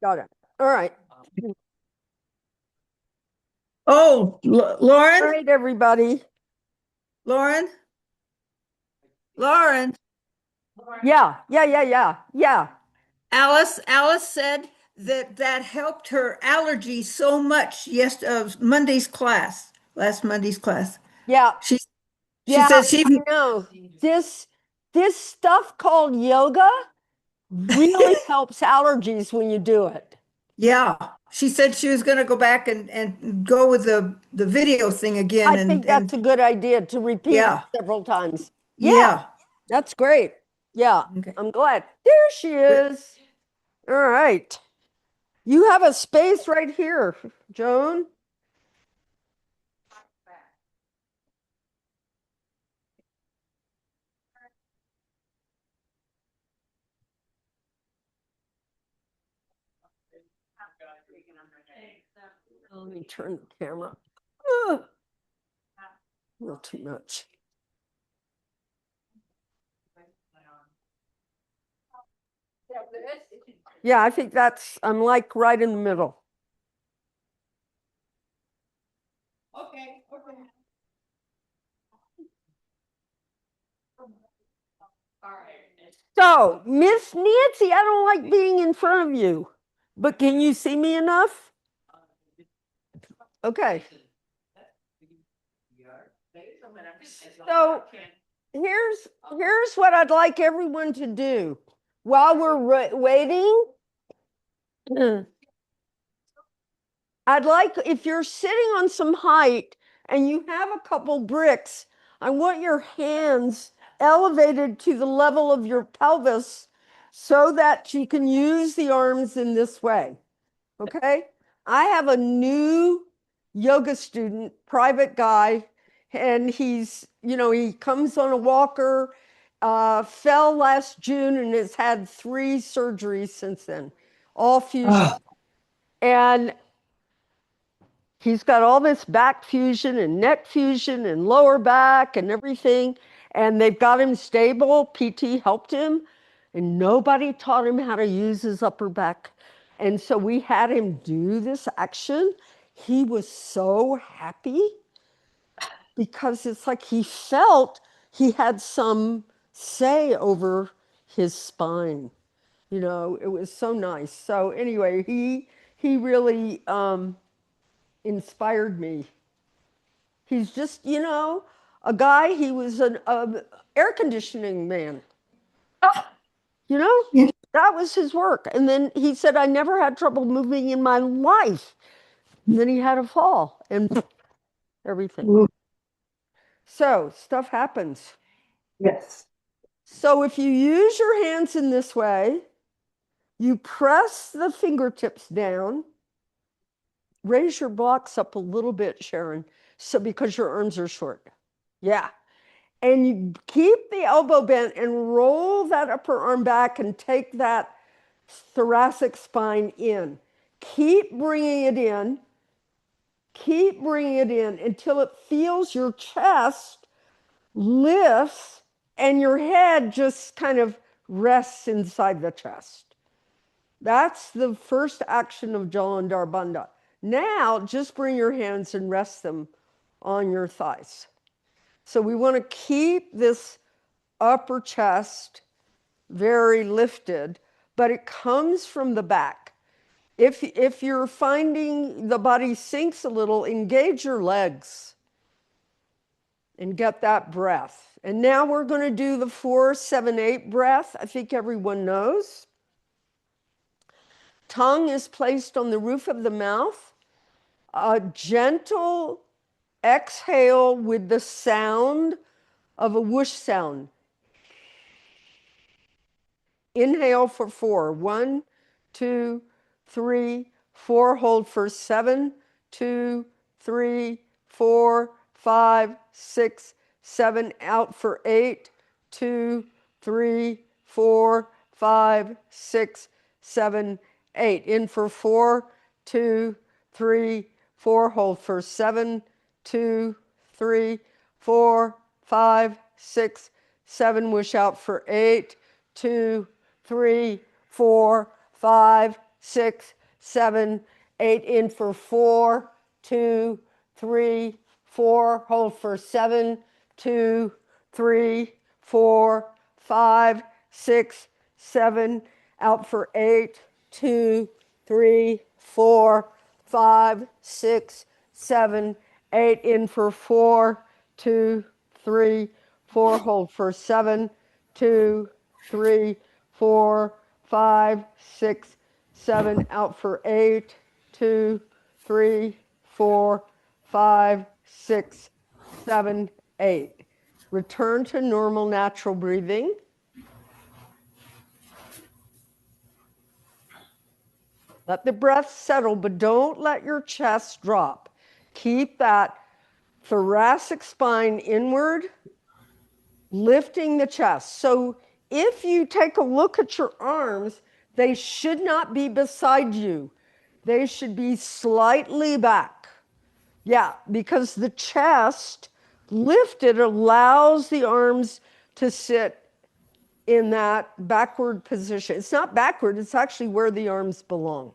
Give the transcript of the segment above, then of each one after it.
Got it. All right. Oh, All Lauren, right, everybody. Lauren, Lauren. Yeah. Alice said that helped her allergy so much. Yes, Monday's class, last Monday's class. Yeah. She she Yeah, said she I know. This stuff called yoga really helps allergies when you do it. yeah, she said she was going to go back and go with the video thing again I think that's and a good idea to repeat it yeah, several times. Yeah, yeah. that's great. Yeah, Okay. I'm glad. There she is. All right. You have a space right here, Joan. Let me turn the camera. Ugh, a little too much. Yeah, I think I'm like right in the middle. Okay. So, Miss Nancy, I don't like being in front of you, but can you see me enough? Okay. So here's what I'd like everyone to do while we're waiting. I'd like, if you're sitting on some height and you have a couple bricks, I want your hands elevated to the level of your pelvis so that you can use the arms in this way. Okay? I have a new yoga student, private guy, and he comes on a walker, fell last June and has had 3 surgeries since then, all fusion. Oh, And he's got all this back fusion and neck fusion and lower back and everything. And they've got him stable. PT helped him. And nobody taught him how to use his upper back. And so we had him do this action. He was so happy because it's like he felt he had some say over his spine. It was so nice. So anyway, he really inspired me. He's just, a guy, he was an air conditioning man, you know? yeah. That was his work. And then he said, I never had trouble moving in my life. And then he had a fall and everything. Ooh, So stuff happens. yes. So if you use your hands in this way, you press the fingertips down, raise your blocks up a little bit, Sharon, so because your arms are short. Yeah. And you keep the elbow bent and roll that upper arm back and take that thoracic spine in. Keep bringing it in. Keep bringing it in until it feels your chest lifts and your head just kind of rests inside the chest. That's the first action of Jalandhar Bandha. Now, just bring your hands and rest them on your thighs. So we want to keep this upper chest very lifted, but it comes from the back. If you're finding the body sinks a little, engage your legs and get that breath. And now we're going to do the 4-7-8 breath. I think everyone knows. Tongue is placed on the roof of the mouth. A gentle exhale with the sound of a whoosh sound. Inhale for 4. 1, 2, 3, 4. Hold for 7, 2, 3, 4, 5, 6, 7. Out for 8, 2, 3, 4, 5, 6, 7, 8. In for 4, 2, 3, 4. Hold for 7, 2, 3, 4, 5, 6, 7. Wish out for 8, 2, 3, 4, 5, 6, 7, 8. In for 4, 2, 3, 4. Hold for 7, 2, 3, 4, 5, 6, 7. Out for 8, 2, 3, 4, 5, 6, 7, 8. In for 4, 2, 3, 4. Hold for 7, 2, 3, 4, 5, 6, 7. Out for 8, 2, 3, 4, 5, 6, 7, 8. Return to normal natural breathing. Let the breath settle, but don't let your chest drop. Keep that thoracic spine inward, lifting the chest. So if you take a look at your arms, they should not be beside you. They should be slightly back. Yeah, because the chest lifted allows the arms to sit in that backward position. It's not backward, it's actually where the arms belong.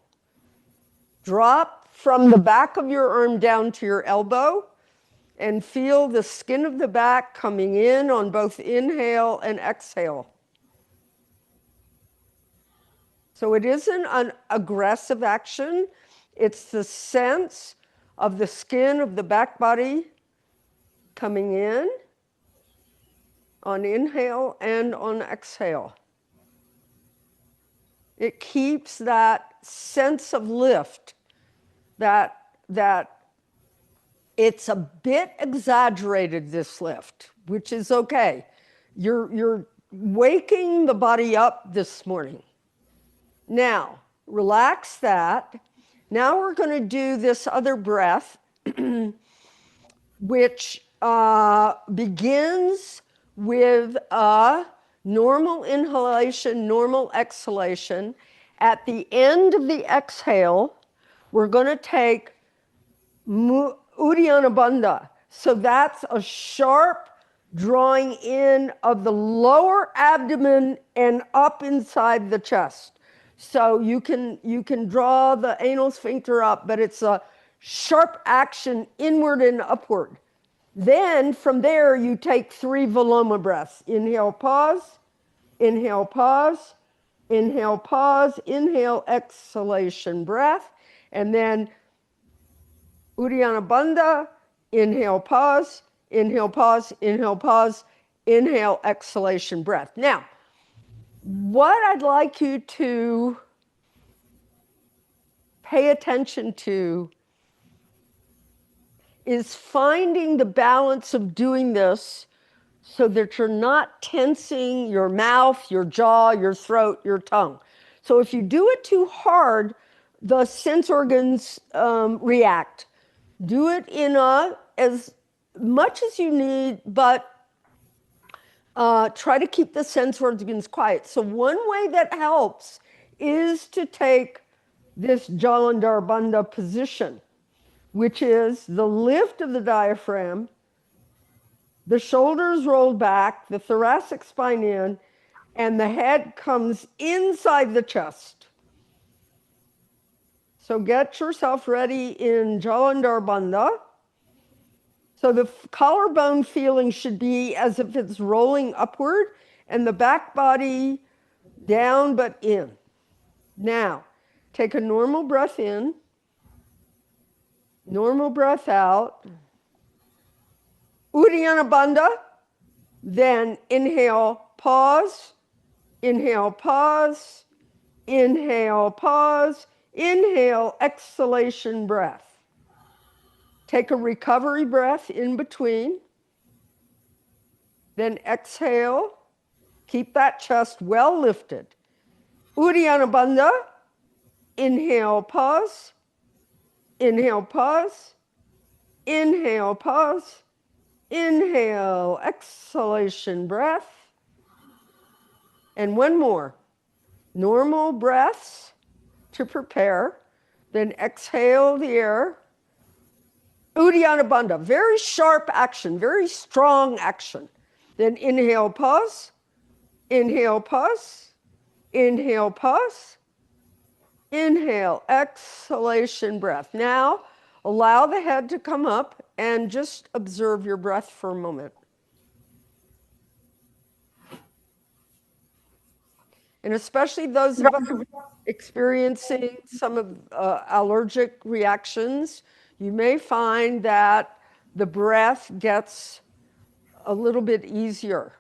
Drop from the back of your arm down to your elbow and feel the skin of the back coming in on both inhale and exhale. So it isn't an aggressive action, it's the sense of the skin of the back body coming in on inhale and on exhale. It keeps that sense of lift, that it's a bit exaggerated, this lift, which is okay. You're waking the body up this morning. Now, relax that. Now we're going to do this other breath, which begins with a normal inhalation, normal exhalation. At the end of the exhale, we're going to take Uddiyana Bandha. So that's a sharp drawing in of the lower abdomen and up inside the chest. So you can draw the anal sphincter up, but it's a sharp action inward and upward. Then from there, you take 3 Viloma breaths. Inhale, pause, inhale, pause, inhale, pause, inhale, exhalation breath. And then Uddiyana Bandha, inhale, pause, inhale, pause, inhale, pause, inhale, exhalation breath. Now, what I'd like you to pay attention to is finding the balance of doing this so that you're not tensing your mouth, your jaw, your throat, your tongue. So if you do it too hard, the sense organs react. Do it in as much as you need, but try to keep the sense organs quiet. So one way that helps is to take this Jalandhar Bandha position, which is the lift of the diaphragm, the shoulders rolled back, the thoracic spine in, and the head comes inside the chest. So get yourself ready in Jalandhar Bandha. So the collarbone feeling should be as if it's rolling upward and the back body down but in. Now, take a normal breath in, normal breath out. Uddiyana Bandha, then inhale, pause, inhale, pause, inhale, pause, inhale, exhalation breath. Take a recovery breath in between, then exhale. Keep that chest well lifted. Uddiyana Bandha, inhale, pause, inhale, pause, inhale, pause, inhale, exhalation breath. And one more. Normal breaths to prepare, then exhale the air. Uddiyana Bandha, very sharp action, very strong action. Then inhale, pause, inhale, pause, Inhale, pause. Inhale, exhalation breath. Now, allow the head to come up and just observe your breath for a moment. And especially those of us experiencing some of allergic reactions, you may find that the breath gets a little bit easier.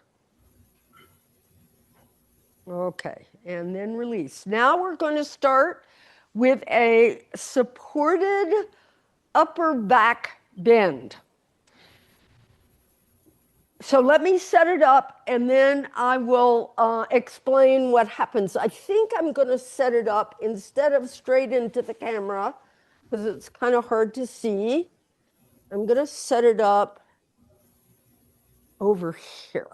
Okay, and then release. Now we're going to start with a supported upper back bend. So let me set it up and then I will explain what happens. I think I'm going to set it up instead of straight into the camera because it's kind of hard to see. I'm going to set it up over here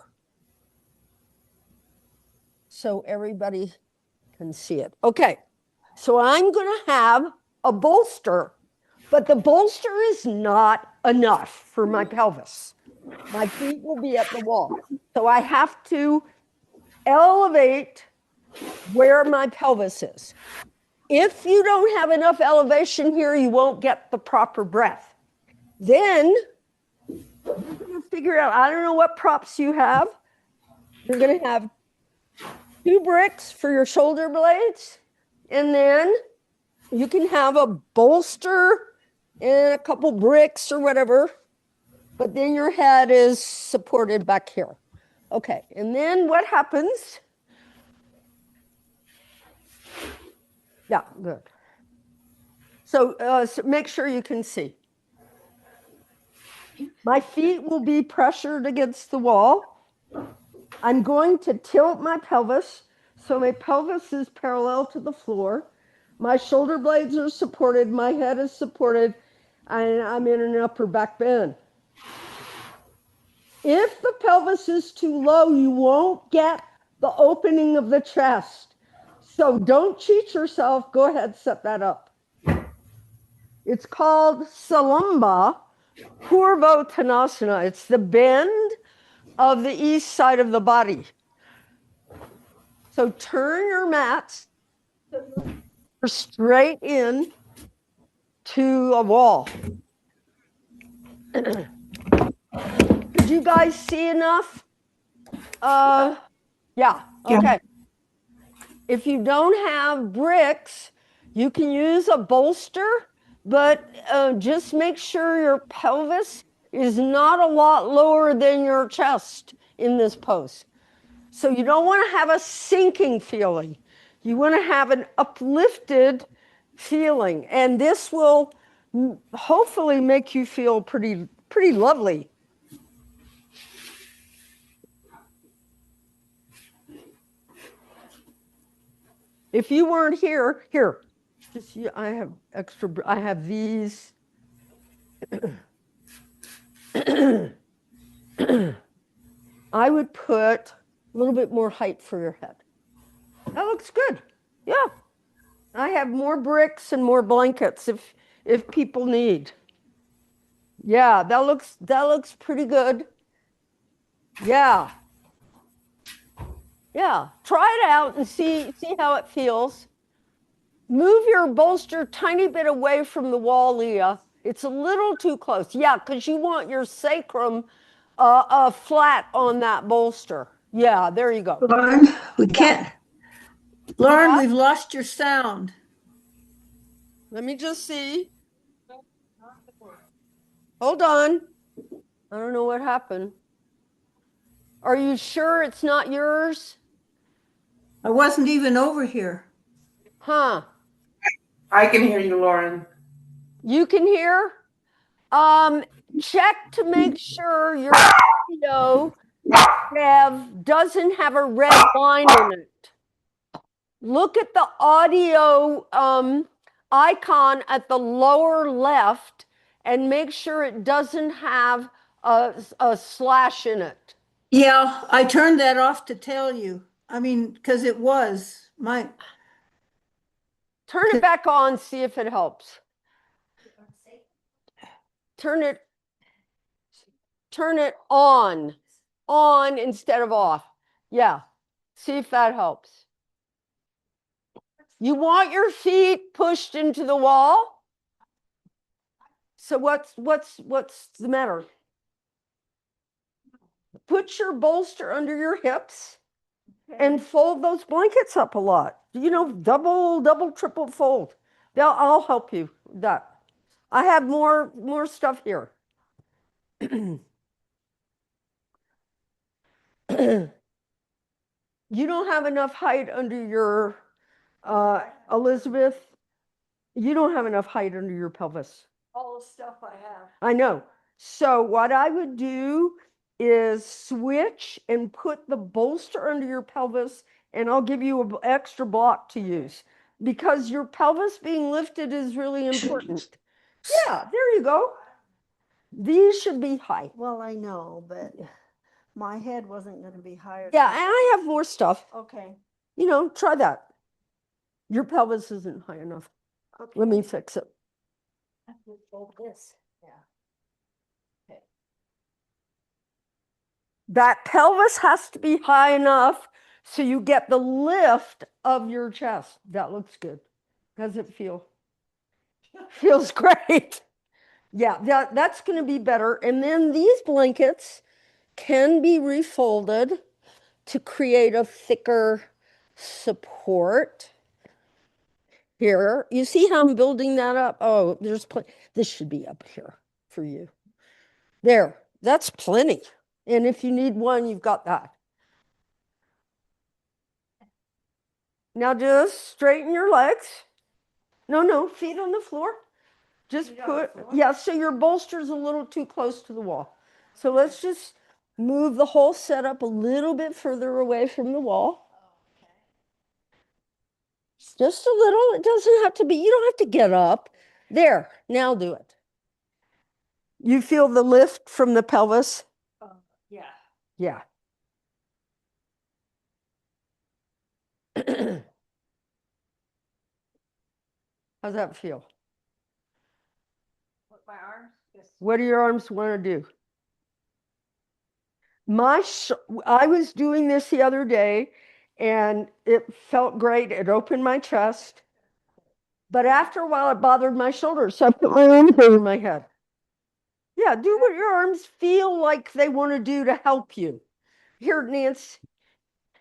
so everybody can see it. Okay, so I'm going to have a bolster, but the bolster is not enough for my pelvis. My feet will be at the wall. So I have to elevate where my pelvis is. If you don't have enough elevation here, you won't get the proper breath. Then you're going to figure out, I don't know what props you have. You're going to have 2 bricks for your shoulder blades, and then you can have a bolster and a couple bricks or whatever, but then your head is supported back here. Okay, and then what happens? Yeah, good. So make sure you can see. My feet will be pressured against the wall. I'm going to tilt my pelvis so my pelvis is parallel to the floor. My shoulder blades are supported, my head is supported, and I'm in an upper back bend. If the pelvis is too low, you won't get the opening of the chest. So don't cheat yourself. Go ahead, set that up. It's called Salamba Purvottanasana. It's the bend of the east side of the body. So turn your mats straight in to a wall. Did you guys see enough? Yeah, okay. If you don't have bricks, you can use a bolster, but just make sure your pelvis is not a lot lower than your chest in this pose. So you don't want to have a sinking feeling. You want to have an uplifted feeling. And this will hopefully make you feel pretty lovely. If you weren't here, just I have extra, I have these. I would put a little bit more height for your head. That looks good. Yeah. I have more bricks and more blankets if people need. Yeah, that looks pretty good. Yeah. Yeah. Try it out and see how it feels. Move your bolster tiny bit away from the wall, Leah. It's a little too close. Yeah, because you want your sacrum flat on that bolster. Yeah, there you go. Lauren, we can't. Lauren, Yeah. we've lost your sound. Let me just see. Hold on. I don't know what happened. Are you sure it's not yours? I wasn't even over here. Huh. I can hear you, Lauren. You can hear? Check to make sure your audio doesn't have a red line in it. Look at the audio icon at the lower left and make sure it doesn't have a slash in it. Yeah, I turned that off to tell you. I mean, because it was my. Turn it back on, see if it helps. Turn it on instead of off. Yeah, see if that helps. You want your feet pushed into the wall? So what's the matter? Put your bolster under your hips and fold those blankets up a lot. You know, double, triple fold. I'll help you with that. I have more stuff here. You don't have enough height under your Elizabeth. You don't have enough height under your pelvis. All the stuff I have. I know. So what I would do is switch and put the bolster under your pelvis, and I'll give you an extra block to use because your pelvis being lifted is really important. Yeah, there you go. These should be high. Well, I know, but my head wasn't going to be higher. Yeah, and I have more stuff. Okay. You know, try that. Your pelvis isn't high enough. Okay. Let me fix it. I have to fold this. Yeah. That pelvis has to be high enough so you get the lift of your chest. That looks good. Does it feel? Feels great. Yeah, that's going to be better. And then these blankets can be refolded to create a thicker support. Here, you see how I'm building that up? Oh, this should be up here for you. There, that's plenty. And if you need one, you've got that. Now just straighten your legs. No, feet on the floor. Just yeah, so your bolster's a little too close to the wall. So let's just move the whole setup a little bit further away from the wall. Just a little. It doesn't have to be, you don't have to get up. There, now do it. You feel the lift from the pelvis? Yeah. Yeah. How's that feel? My arms? What do your arms want to do? I was doing this the other day and it felt great. It opened my chest. But after a while, it bothered my shoulders. So I put my arms over my head. Yeah, do what your arms feel like they want to do to help you. Here, Nance.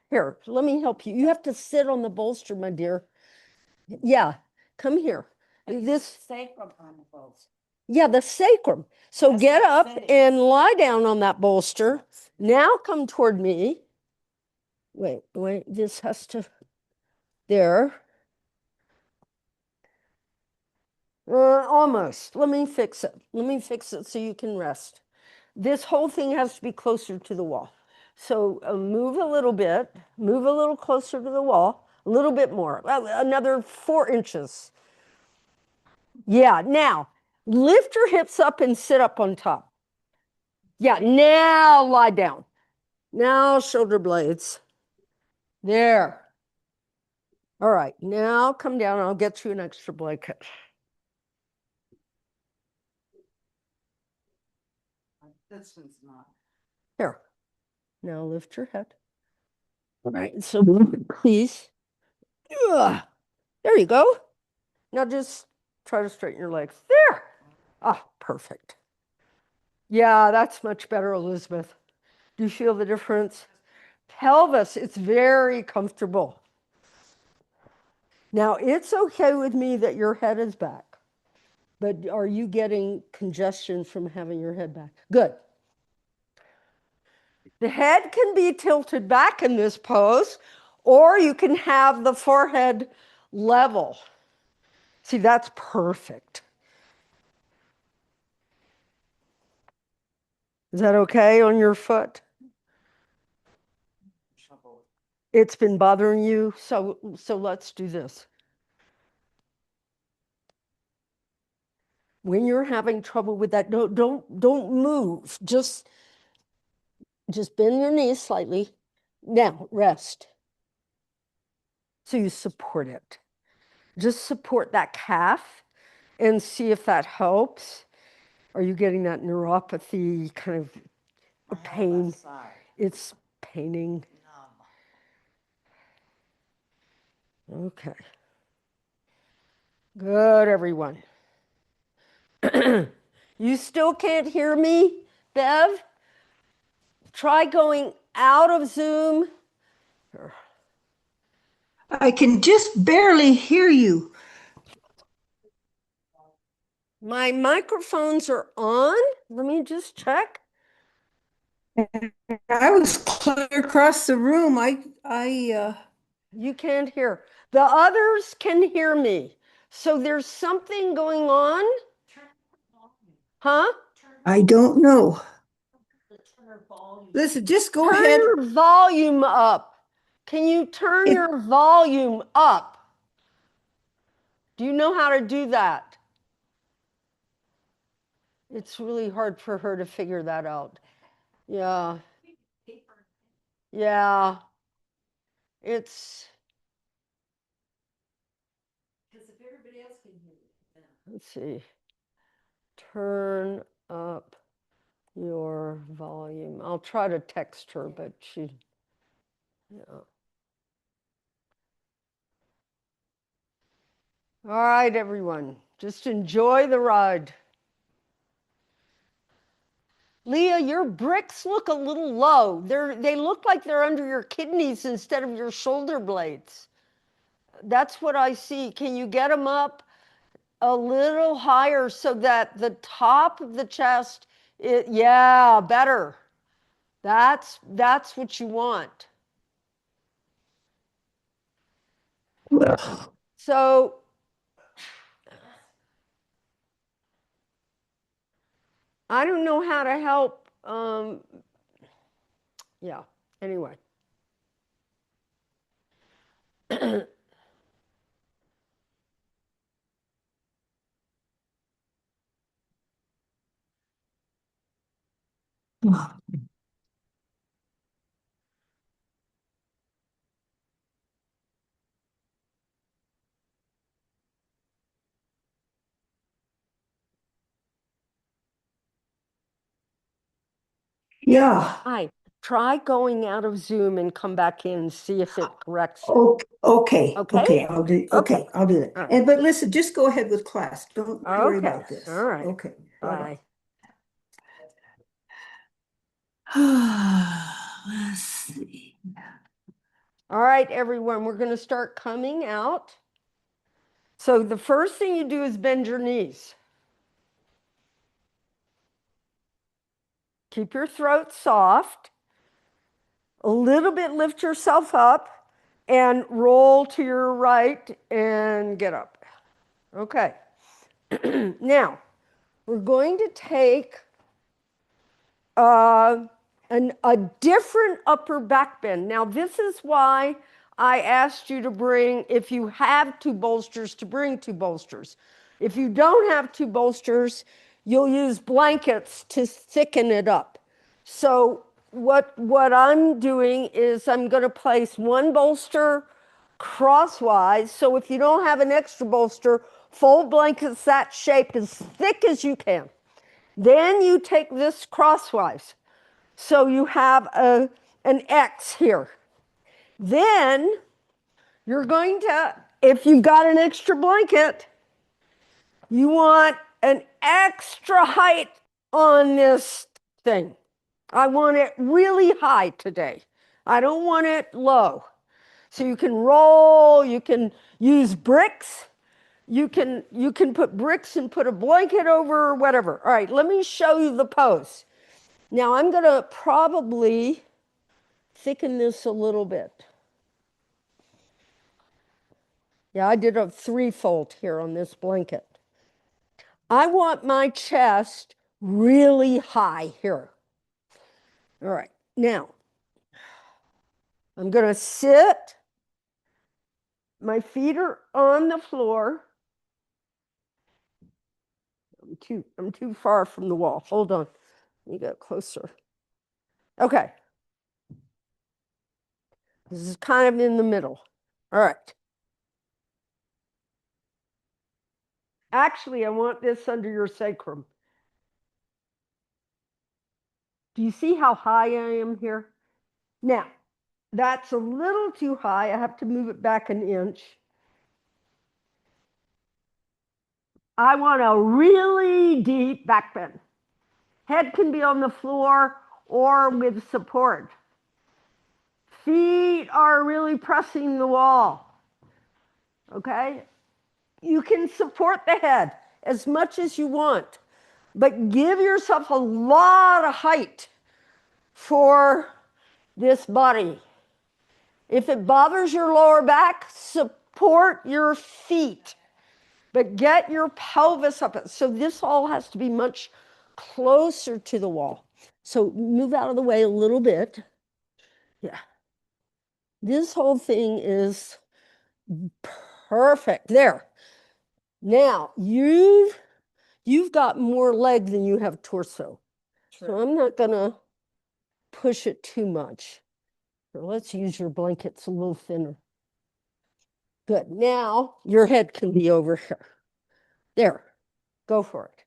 Here, let me help you. You have to sit on the bolster, my dear. Yeah, come here. This sacrum on the bolster. Yeah, the sacrum. So That's get not up fitting. and lie down on that bolster. Now come toward me. Wait, this has to, there. Almost. Let me fix it. Let me fix it so you can rest. This whole thing has to be closer to the wall. So move a little bit, move a little closer to the wall, a little bit more, another 4 inches. Yeah, now lift your hips up and sit up on top. Yeah, now lie down. Now shoulder blades. There. All right, now come down and I'll get you an extra blanket. This one's not. Here. Now lift your head. All right, so please. Ugh. There you go. Now just try to straighten your legs. There. Ah, perfect. Yeah, that's much better, Elizabeth. Do you feel the difference? Pelvis, it's very comfortable. Now, it's okay with me that your head is back, but are you getting congestion from having your head back? Good. The head can be tilted back in this pose, or you can have the forehead level. See, that's perfect. Is that okay on your foot? It's been bothering you, so let's do this. When you're having trouble with that, don't move. Just bend your knees slightly. Now, rest. So you support it. Just support that calf and see if that helps. Are you getting that neuropathy kind of pain? It's paining. Okay. Good, everyone. You still can't hear me, Bev? Try going out of Zoom. I can just barely hear you. My microphones are on. Let me just check. I was clear across the room. You can't hear. The others can hear me. So there's something going on. Huh? I don't know. Listen, just go Turn ahead. your volume up. Can you turn It, your volume up? Do you know how to do that? It's really hard for her to figure that out. Yeah. Yeah. It's, let's see. Turn up your volume. I'll try to text her, but she, yeah. All right, everyone. Just enjoy the ride. Leah, your bricks look a little low. They look like they're under your kidneys instead of your shoulder blades. That's what I see. Can you get them up a little higher so that the top of the chest, yeah, better. That's what you want. So I don't know how to help. Yeah, anyway. yeah. Hi, try going out of Zoom and come back in and see if it corrects it. Okay. Okay? Okay. I'll do. Okay. Okay. I'll do that. All right. And but listen, just go ahead with class. Don't worry Okay. about this. All right. Okay. Bye. Bye. Let's see. All right, everyone, we're going to start coming out. So the first thing you do is bend your knees. Keep your throat soft. A little bit lift yourself up and roll to your right and get up. Okay. Now, we're going to take uh, a different upper back bend. Now, this is why I asked you to bring, if you have two bolsters, to bring two bolsters. If you don't have two bolsters, you'll use blankets to thicken it up. So what I'm doing is I'm going to place one bolster crosswise. So if you don't have an extra bolster, fold blankets that shape as thick as you can. Then you take this crosswise. So you have an X here. Then you're going to, if you've got an extra blanket, you want an extra height on this thing. I want it really high today. I don't want it low. So you can roll, you can use bricks. You can put bricks and put a blanket over or whatever. All right, let me show you the pose. Now I'm going to probably thicken this a little bit. Yeah, I did a threefold here on this blanket. I want my chest really high here. All right, now I'm going to sit. My feet are on the floor. I'm too far from the wall. Hold on. Let me get closer. Okay. This is kind of in the middle. All right. Actually, I want this under your sacrum. Do you see how high I am here? Now, that's a little too high. I have to move it back an inch. I want a really deep back bend. Head can be on the floor or with support. Feet are really pressing the wall. Okay? You can support the head as much as you want, but give yourself a lot of height for this body. If it bothers your lower back, support your feet, but get your pelvis up. So this all has to be much closer to the wall. So move out of the way a little bit. Yeah. This whole thing is perfect. There. Now, you've got more leg than you have torso. True. So I'm not going to push it too much. So let's use your blankets a little thinner. Good. Now your head can be over here. There. Go for it.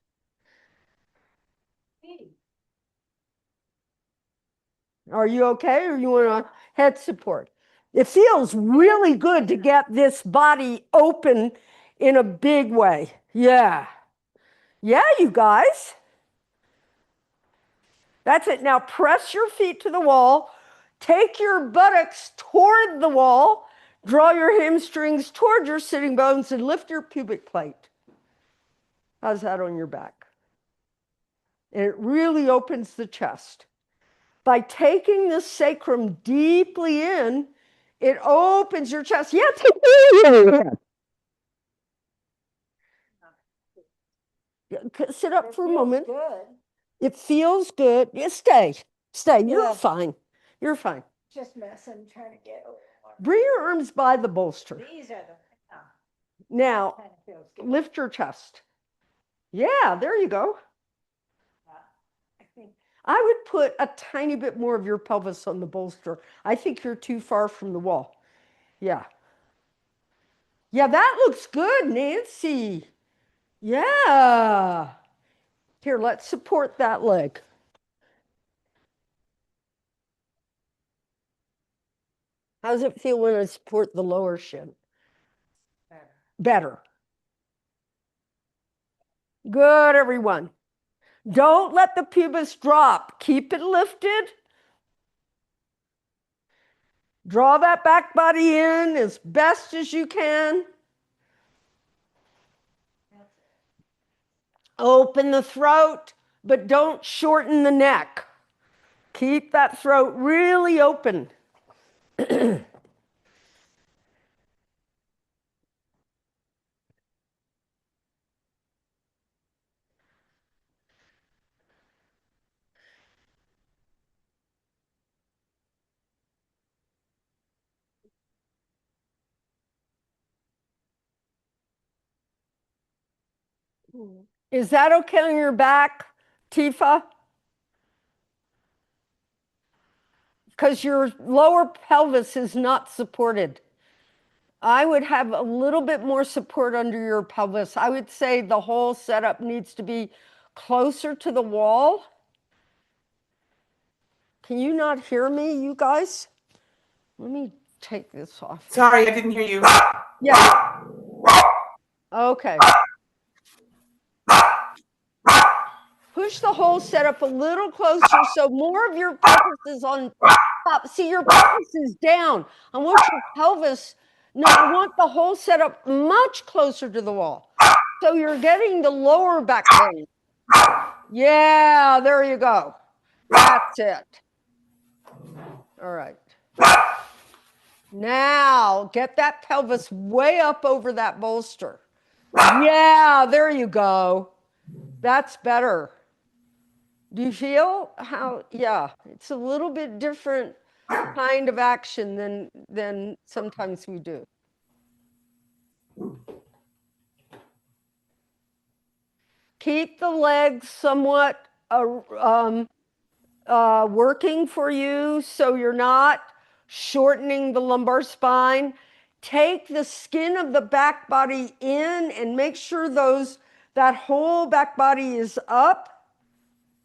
Are you okay, or you want a head support? It feels really good to get this body open in a big way. Yeah. Yeah, you guys. That's it. Now press your feet to the wall. Take your buttocks toward the wall. Draw your hamstrings toward your sitting bones and lift your pubic plate. How's that on your back? And it really opens the chest. By taking the sacrum deeply in, it opens your chest. Yeah, take it. Sit up for a moment. Good. It feels good. Yeah, stay. You're fine. You're fine. Just messing, trying to get over. Bring your arms by the bolster. These are the. Now, Kind of feels good. lift your chest. Yeah, there you go. I think. I would put a tiny bit more of your pelvis on the bolster. I think you're too far from the wall. Yeah. Yeah, that looks good, Nancy. Yeah. Here, let's support that leg. How does it feel when I support the lower shin? Better. Good, everyone. Don't let the pubis drop. Keep it lifted. Draw that back body in as best as you can. Open the throat, but don't shorten the neck. Keep that throat really open. Is that okay on your back, Tifa? Because your lower pelvis is not supported. I would have a little bit more support under your pelvis. I would say the whole setup needs to be closer to the wall. Can you not hear me, you guys? Let me take this off. Sorry, I didn't hear you. Yeah. Okay. Push the whole setup a little closer so more of your pelvis is on top. See, your pelvis is down. I want your pelvis, no, I want the whole setup much closer to the wall. So you're getting the lower back bend. Yeah, there you go. That's it. All right. Now, get that pelvis way up over that bolster. Yeah, there you go. That's better. Do you feel how, yeah, it's a little bit different kind of action than sometimes we do. Keep the legs somewhat working for you so you're not shortening the lumbar spine. Take the skin of the back body in and make sure that whole back body is up.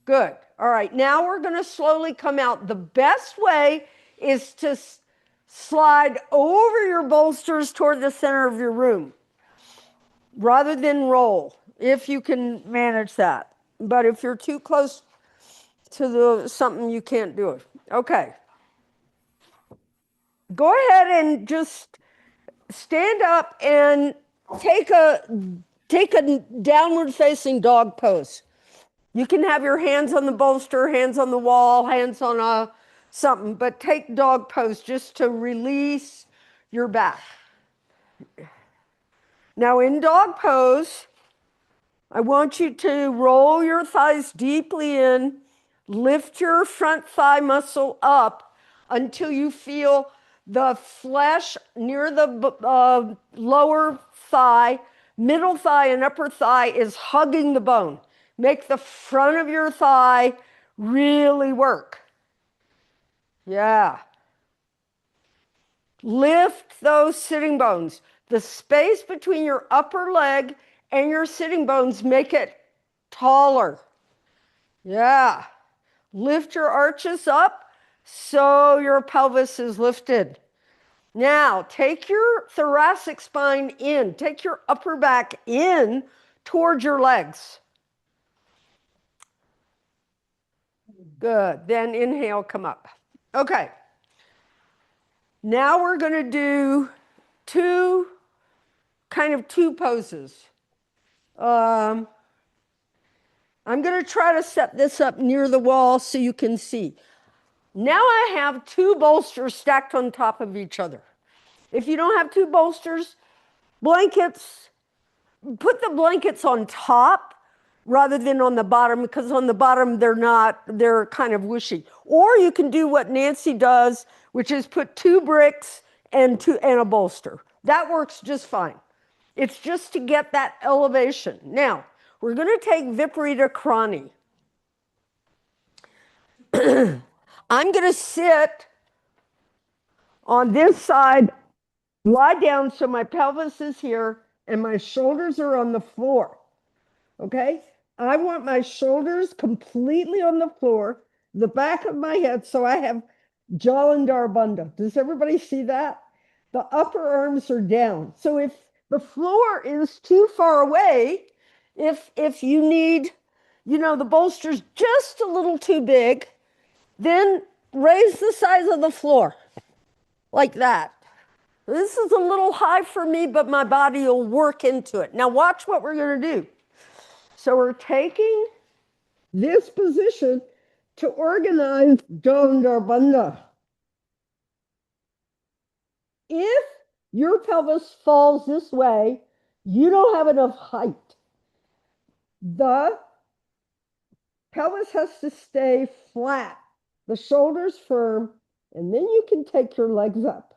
Good. All right, now we're going to slowly come out. The best way is to slide over your bolsters toward the center of your room rather than roll. if you can manage that. But if you're too close to the something, you can't do it. Okay. Go ahead and just stand up and take a downward facing dog pose. You can have your hands on the bolster, hands on the wall, hands on a something, but take dog pose just to release your back. Now in dog pose, I want you to roll your thighs deeply in, lift your front thigh muscle up until you feel the flesh near the lower thigh, middle thigh, and upper thigh is hugging the bone. Make the front of your thigh really work. Yeah. Lift those sitting bones. The space between your upper leg and your sitting bones, make it taller. Yeah. Lift your arches up so your pelvis is lifted. Now, take your thoracic spine in. Take your upper back in towards your legs. Good. Then inhale, come up. Okay. Now we're going to do two poses. I'm going to try to set this up near the wall so you can see. Now I have two bolsters stacked on top of each other. If you don't have two bolsters, blankets, put the blankets on top rather than on the bottom, because on the bottom they're kind of whooshy. Or you can do what Nancy does, which is put two bricks and a bolster. That works just fine. It's just to get that elevation. Now, we're going to take Viparita Krani. I'm going to sit on this side, lie down so my pelvis is here and my shoulders are on the floor. Okay? I want my shoulders completely on the floor, the back of my head, so I have Jalandhar Bandha. Does everybody see that? The upper arms are down. So if the floor is too far away, if you need, the bolster's just a little too big, then raise the size of the floor like that. This is a little high for me, but my body will work into it. Now watch what we're going to do. So we're taking this position to organize Jalandhar Bandha. If your pelvis falls this way, you don't have enough height. The pelvis has to stay flat, the shoulders firm, and then you can take your legs up.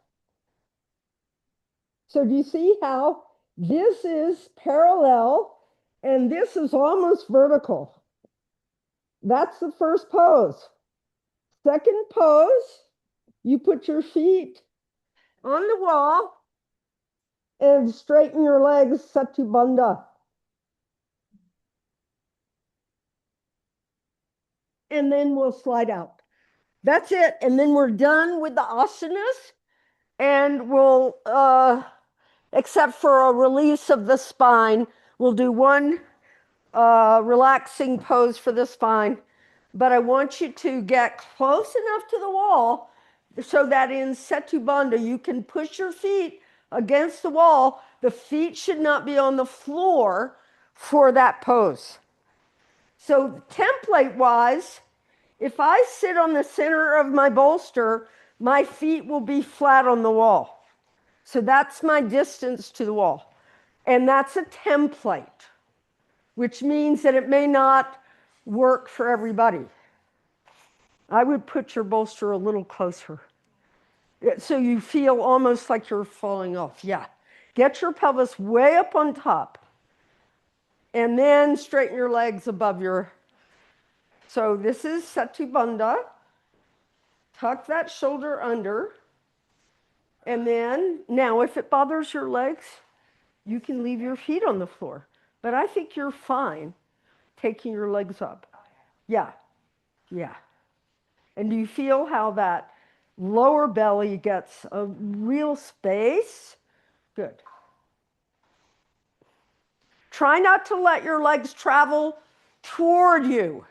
So do you see how this is parallel and this is almost vertical? That's the first pose. Second pose, you put your feet on the wall and straighten your legs, Setu Bandha. And then we'll slide out. That's it. And then we're done with the asanas. And we'll, except for a release of the spine, we'll do one relaxing pose for the spine. But I want you to get close enough to the wall so that in Setu Bandha you can push your feet against the wall. The feet should not be on the floor for that pose. So template-wise, if I sit on the center of my bolster, my feet will be flat on the wall. So that's my distance to the wall. And that's a template, which means that it may not work for everybody. I would put your bolster a little closer so you feel almost like you're falling off. Yeah. Get your pelvis way up on top and then straighten your legs above your. So this is Setu Bandha. Tuck that shoulder under. And then, now if it bothers your legs, you can leave your feet on the floor. But I think you're fine taking your legs up. Yeah. Yeah. And do you feel how that lower belly gets a real space? Good. Try not to let your legs travel toward you.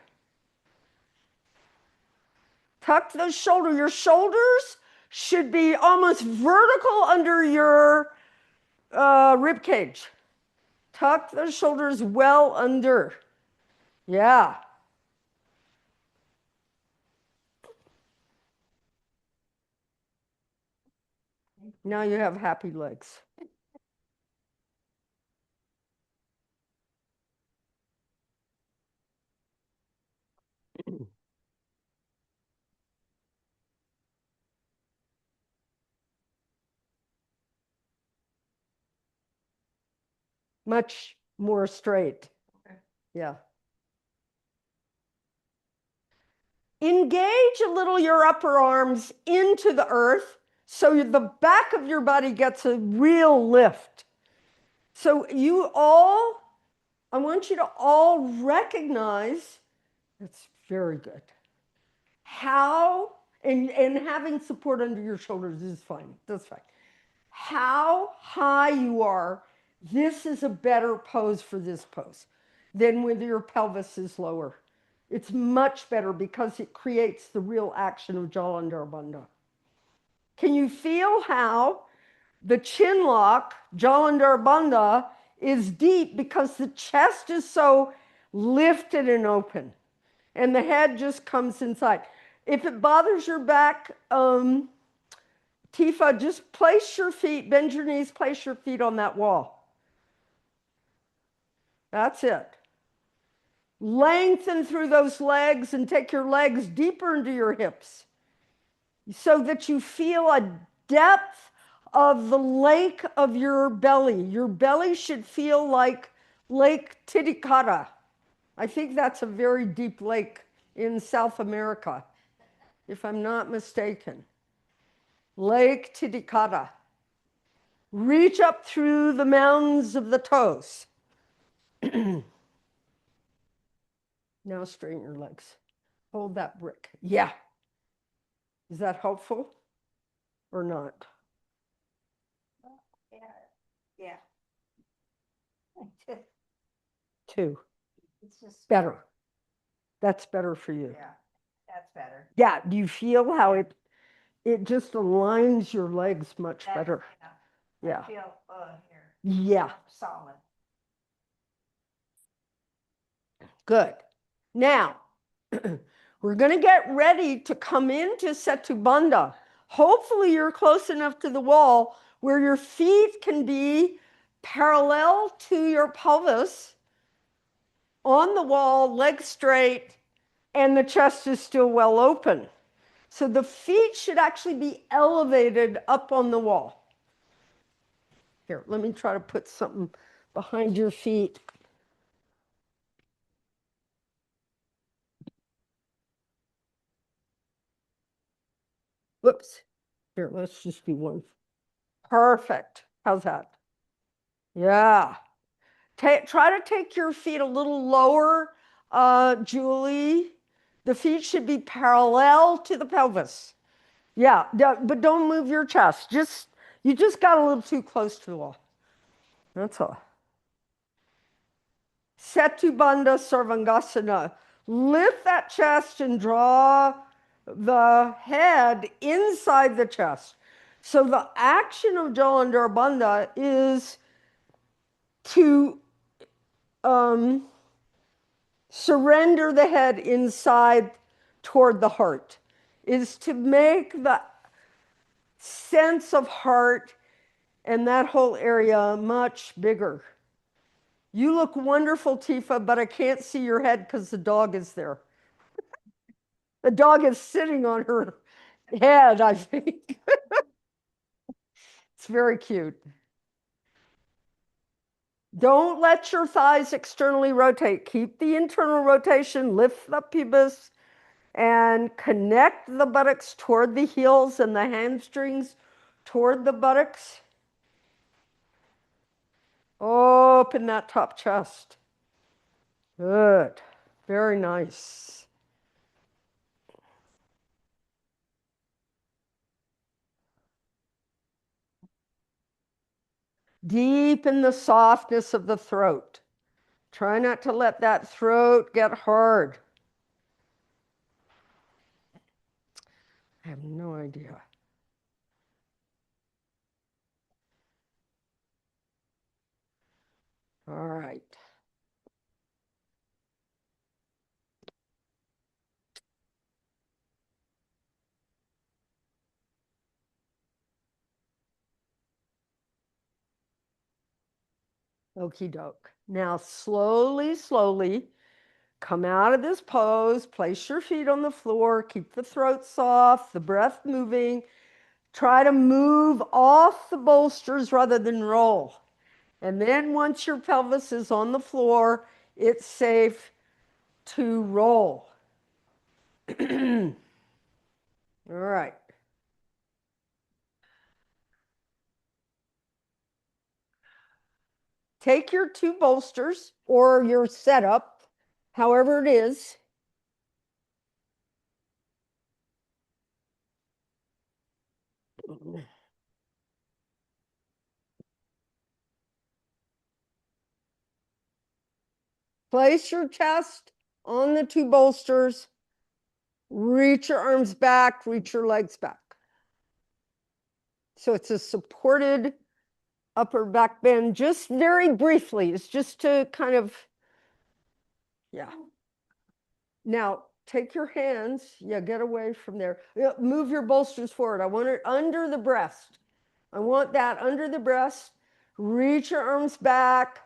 Tuck those shoulders. Your shoulders should be almost vertical under your rib cage. Tuck those shoulders well under. Yeah. Now you have happy legs. Much more straight. Okay. Yeah. Engage a little your upper arms into the earth so the back of your body gets a real lift. So I want you to all recognize, that's very good, and having support under your shoulders is fine. That's fine. How high you are, this is a better pose for this pose than when your pelvis is lower. It's much better because it creates the real action of Jalandhara Bandha. Can you feel how the chin lock, Jalandhara Bandha, is deep because the chest is so lifted and open and the head just comes inside? If it bothers your back, Tifa, just place your feet, bend your knees, place your feet on that wall. That's it. Lengthen through those legs and take your legs deeper into your hips so that you feel a depth of the lake of your belly. Your belly should feel like Lake Titicaca. I think that's a very deep lake in South America, if I'm not mistaken. Lake Titicaca. Reach up through the mounds of the toes. Now straighten your legs. Hold that brick. Yeah. Is that helpful or not? Yeah. Two. It's just Better. That's better for you. Yeah, that's better. Yeah. Do you feel how it just aligns your legs much better? Yeah. I feel here. Yeah. Solid. Good. Now, we're going to get ready to come into Setu Bandha. Hopefully, you're close enough to the wall where your feet can be parallel to your pelvis on the wall, legs straight, and the chest is still well open. So the feet should actually be elevated up on the wall. Here, let me try to put something behind your feet. Whoops. Here, let's just do one. Perfect. How's that? Yeah. Try to take your feet a little lower, Julie. The feet should be parallel to the pelvis. Yeah, but don't move your chest. You just got a little too close to the wall. That's all. Setu Bandha Sarvangasana. Lift that chest and draw the head inside the chest. So the action of Jalandhara Bandha is to surrender the head inside toward the heart, is to make the sense of heart and that whole area much bigger. You look wonderful, Tifa, but I can't see your head because the dog is there. The dog is sitting on her head, I think. It's very cute. Don't let your thighs externally rotate. Keep the internal rotation. Lift the pubis and connect the buttocks toward the heels and the hamstrings toward the buttocks. Open that top chest. Good. Very nice. Deepen the softness of the throat. Try not to let that throat get hard. I have no idea. All right. Okie doke. Now, slowly, slowly come out of this pose. Place your feet on the floor. Keep the throat soft, the breath moving. Try to move off the bolsters rather than roll. And then once your pelvis is on the floor, it's safe to roll. All right. Take your two bolsters or your setup, however it is. Place your chest on the two bolsters. Reach your arms back, reach your legs back. So it's a supported upper back bend, just very briefly. It's just to kind of, yeah. Now, take your hands, get away from there. Move your bolsters forward. I want it under the breast. I want that under the breast. Reach your arms back.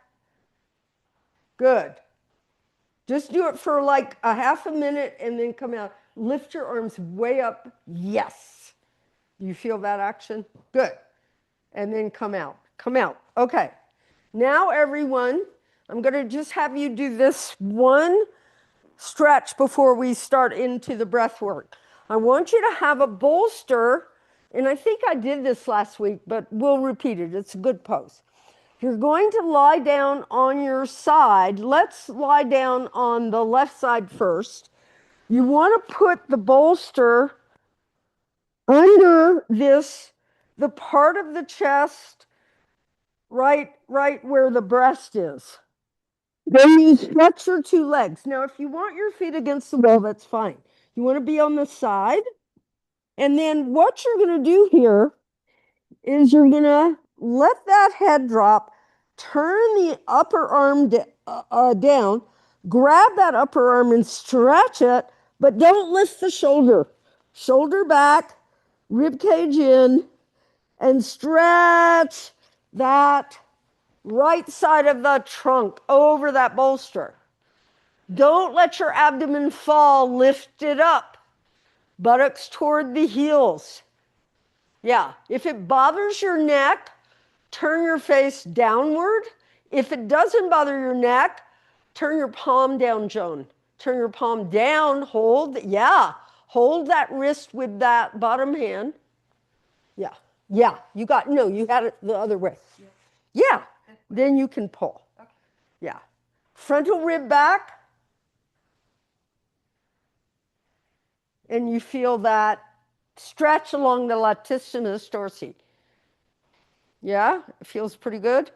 Good. Just do it for like a half a minute and then come out. Lift your arms way up. Yes. Do you feel that action? Good. And then come out. Come out. Okay. Now, everyone, I'm going to just have you do this one stretch before we start into the breath work. I want you to have a bolster, and I think I did this last week, but we'll repeat it. It's a good pose. You're going to lie down on your side. Let's lie down on the left side first. You want to put the bolster under the part of the chest right where the breast is. Then you stretch your two legs. Now, if you want your feet against the wall, that's fine. You want to be on the side. And then what you're going to do here is you're going to let that head drop, turn the upper arm down, grab that upper arm and stretch it, but don't lift the shoulder. Shoulder back, rib cage in, and stretch that right side of the trunk over that bolster. Don't let your abdomen fall. Lift it up. Buttocks toward the heels. Yeah. If it bothers your neck, turn your face downward. If it doesn't bother your neck, turn your palm down, Joan. Turn your palm down. Hold. Yeah. Hold that wrist with that bottom hand. Yeah. Yeah. You had it the other way. Yeah. Then you can pull. Yeah. Frontal rib back. And you feel that stretch along the latissimus dorsi. Yeah, it feels pretty good.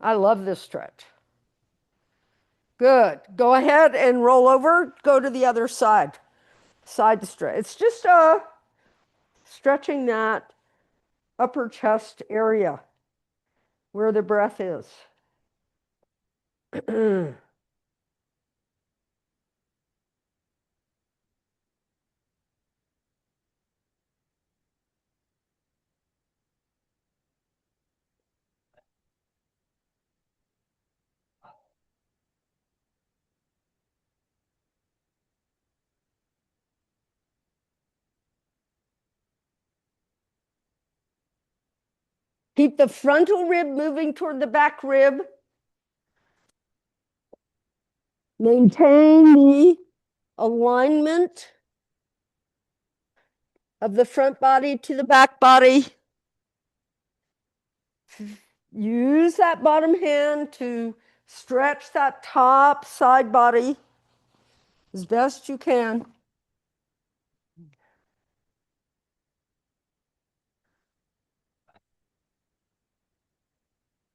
I love this stretch. Good. Go ahead and roll over. Go to the other side. Side stretch. It's just stretching that upper chest area where the breath is. Keep the frontal rib moving toward the back rib. Maintain the alignment of the front body to the back body. Use that bottom hand to stretch that top side body as best you can.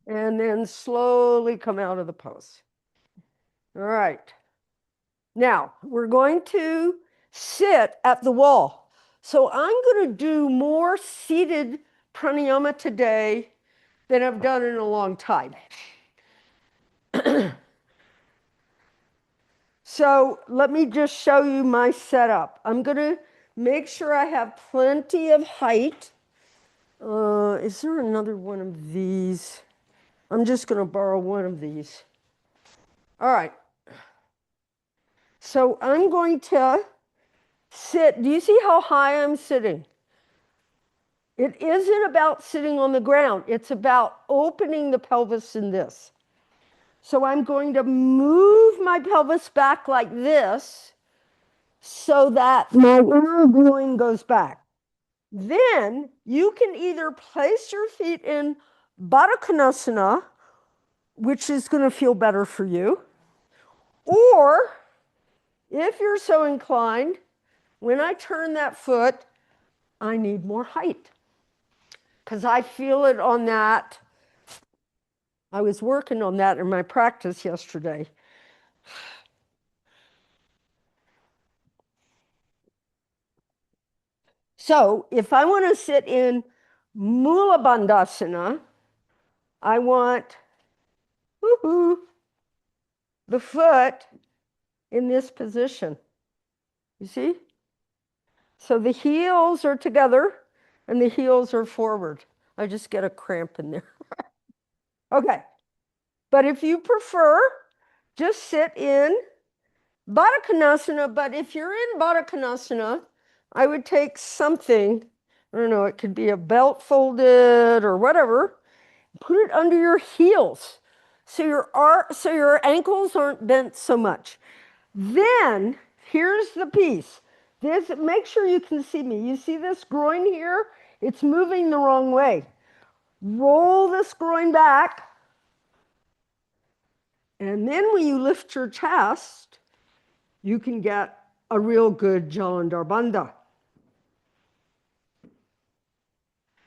And then slowly come out of the pose. All right. Now, we're going to sit at the wall. So I'm going to do more seated pranayama today than I've done in a long time. So let me just show you my setup. I'm going to make sure I have plenty of height. Is there another one of these? I'm just going to borrow one of these. All right. So I'm going to sit. Do you see how high I'm sitting? It isn't about sitting on the ground. It's about opening the pelvis in this. So I'm going to move my pelvis back like this so that my inner groin goes back. Then you can either place your feet in Baddha Konasana, which is going to feel better for you, or if you're so inclined, when I turn that foot, I need more height because I feel it on that. I was working on that in my practice yesterday. So if I want to sit in Mula Bandhasana, I want the foot in this position. You see? So the heels are together and the heels are forward. I just get a cramp in there. Okay. But if you prefer, just sit in Baddha Konasana. But if you're in Baddha Konasana, I would take something, I don't know, it could be a belt folded or whatever, put it under your heels so your ankles aren't bent so much. Then here's the piece. This, make sure you can see me. You see this groin here? It's moving the wrong way. Roll this groin back. And then when you lift your chest, you can get a real good Jalandhar Bandha.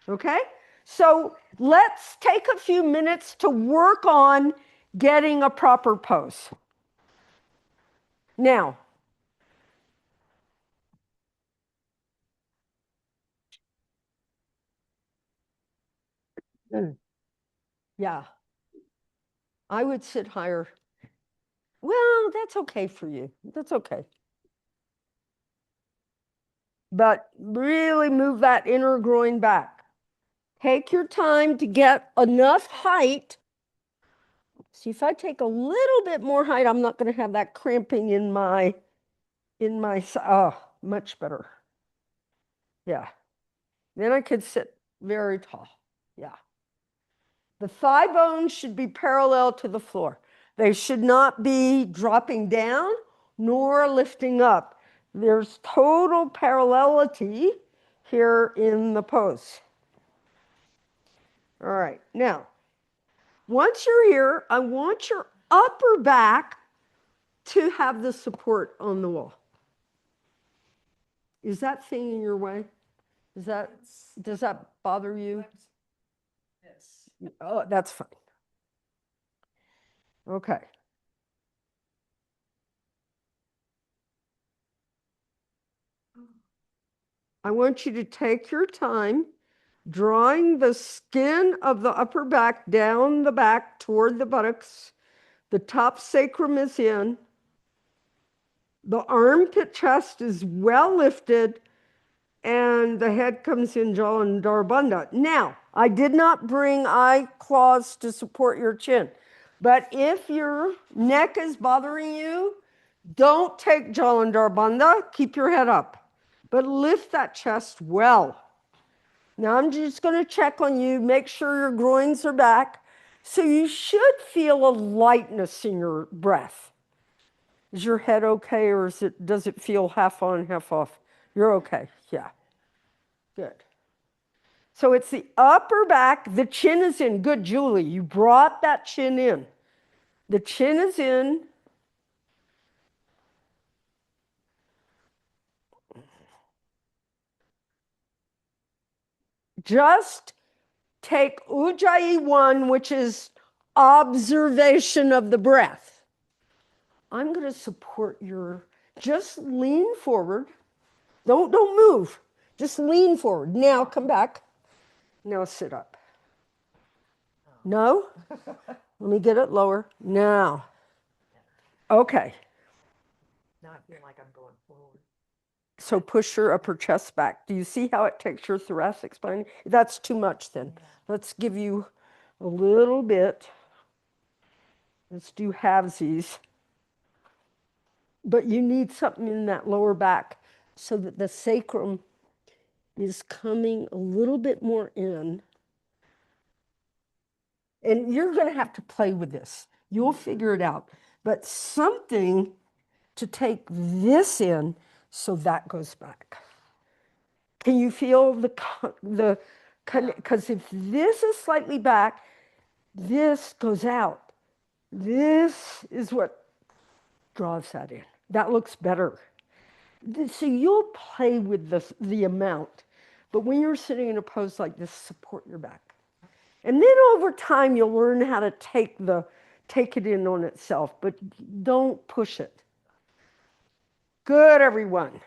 Okay? So let's take a few minutes to work on getting a proper pose. Now, yeah, I would sit higher. Well, that's okay for you. That's okay. But really move that inner groin back. Take your time to get enough height. See, if I take a little bit more height, I'm not going to have that cramping in my, much better. Yeah. Then I could sit very tall. Yeah. The thigh bones should be parallel to the floor. They should not be dropping down nor lifting up. There's total parallelity here in the pose. All right. Now, once you're here, I want your upper back to have the support on the wall. Is that thing in your way? Does that bother you? Yes. Oh, that's fine. Okay. I want you to take your time drawing the skin of the upper back down the back toward the buttocks. The top sacrum is in. The armpit chest is well lifted, and the head comes in Jalandhar Bandha. Now, I did not bring eye claws to support your chin, but if your neck is bothering you, don't take Jalandhar Bandha. Keep your head up, but lift that chest well. Now I'm just going to check on you, make sure your groins are back. So you should feel a lightness in your breath. Is your head okay, or does it feel half on, half off? You're okay. Yeah. Good. So it's the upper back, the chin is in. Good, Julie. You brought that chin in. The chin is in. Just take Ujjayi 1, which is observation of the breath. I'm going to support just lean forward. Don't move. Just lean forward. Now come back. Now sit up. No? Let me get it lower. Now. Okay. Now I feel like I'm going forward. So push your upper chest back. Do you see how it takes your thoracic spine? That's too much then. Let's give you a little bit. Let's do halvesies. But you need something in that lower back so that the sacrum is coming a little bit more in. And you're going to have to play with this. You'll figure it out. But something to take this in so that goes back. Can you feel because if this is slightly back, this goes out. This is what draws that in. That looks better. So you'll play with the amount. But when you're sitting in a pose like this, support your back. And then over time, you'll learn how to take it in on itself, but don't push it. Good, everyone.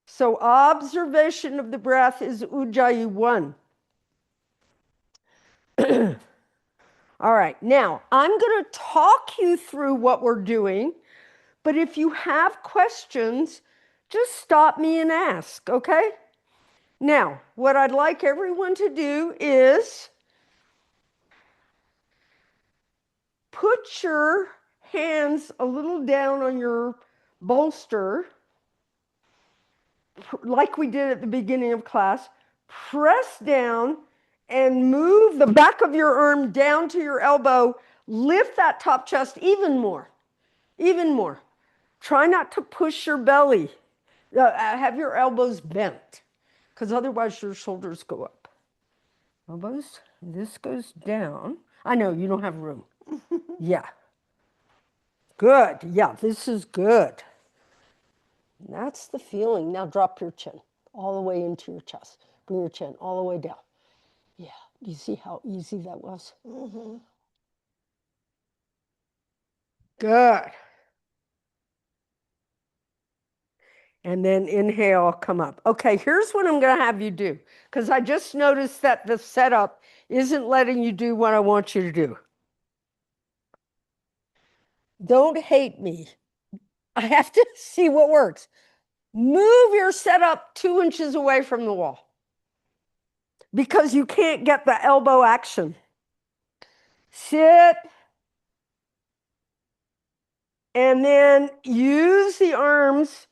So observation of the breath is Ujjayi 1. All right, now I'm going to talk you through what we're doing, but if you have questions, just stop me and ask, okay? Now, what I'd like everyone to do is put your hands a little down on your bolster, like we did at the beginning of class. Press down and move the back of your arm down to your elbow. Lift that top chest even more, even more. Try not to push your belly. Have your elbows bent, because otherwise your shoulders go up. Elbows, this goes down. I know, you don't have room. Yeah. Good. Yeah, this is good. That's the feeling. Now drop your chin all the way into your chest. Bring your chin all the way down. Yeah. Do you see how easy that was? Mm-hmm. Good. And then inhale, come up. Okay, here's what I'm going to have you do, because I just noticed that the setup isn't letting you do what I want you to do. Don't hate me. I have to see what works. Move your setup 2 inches away from the wall, because you can't get the elbow action. Sit. And then use the arms.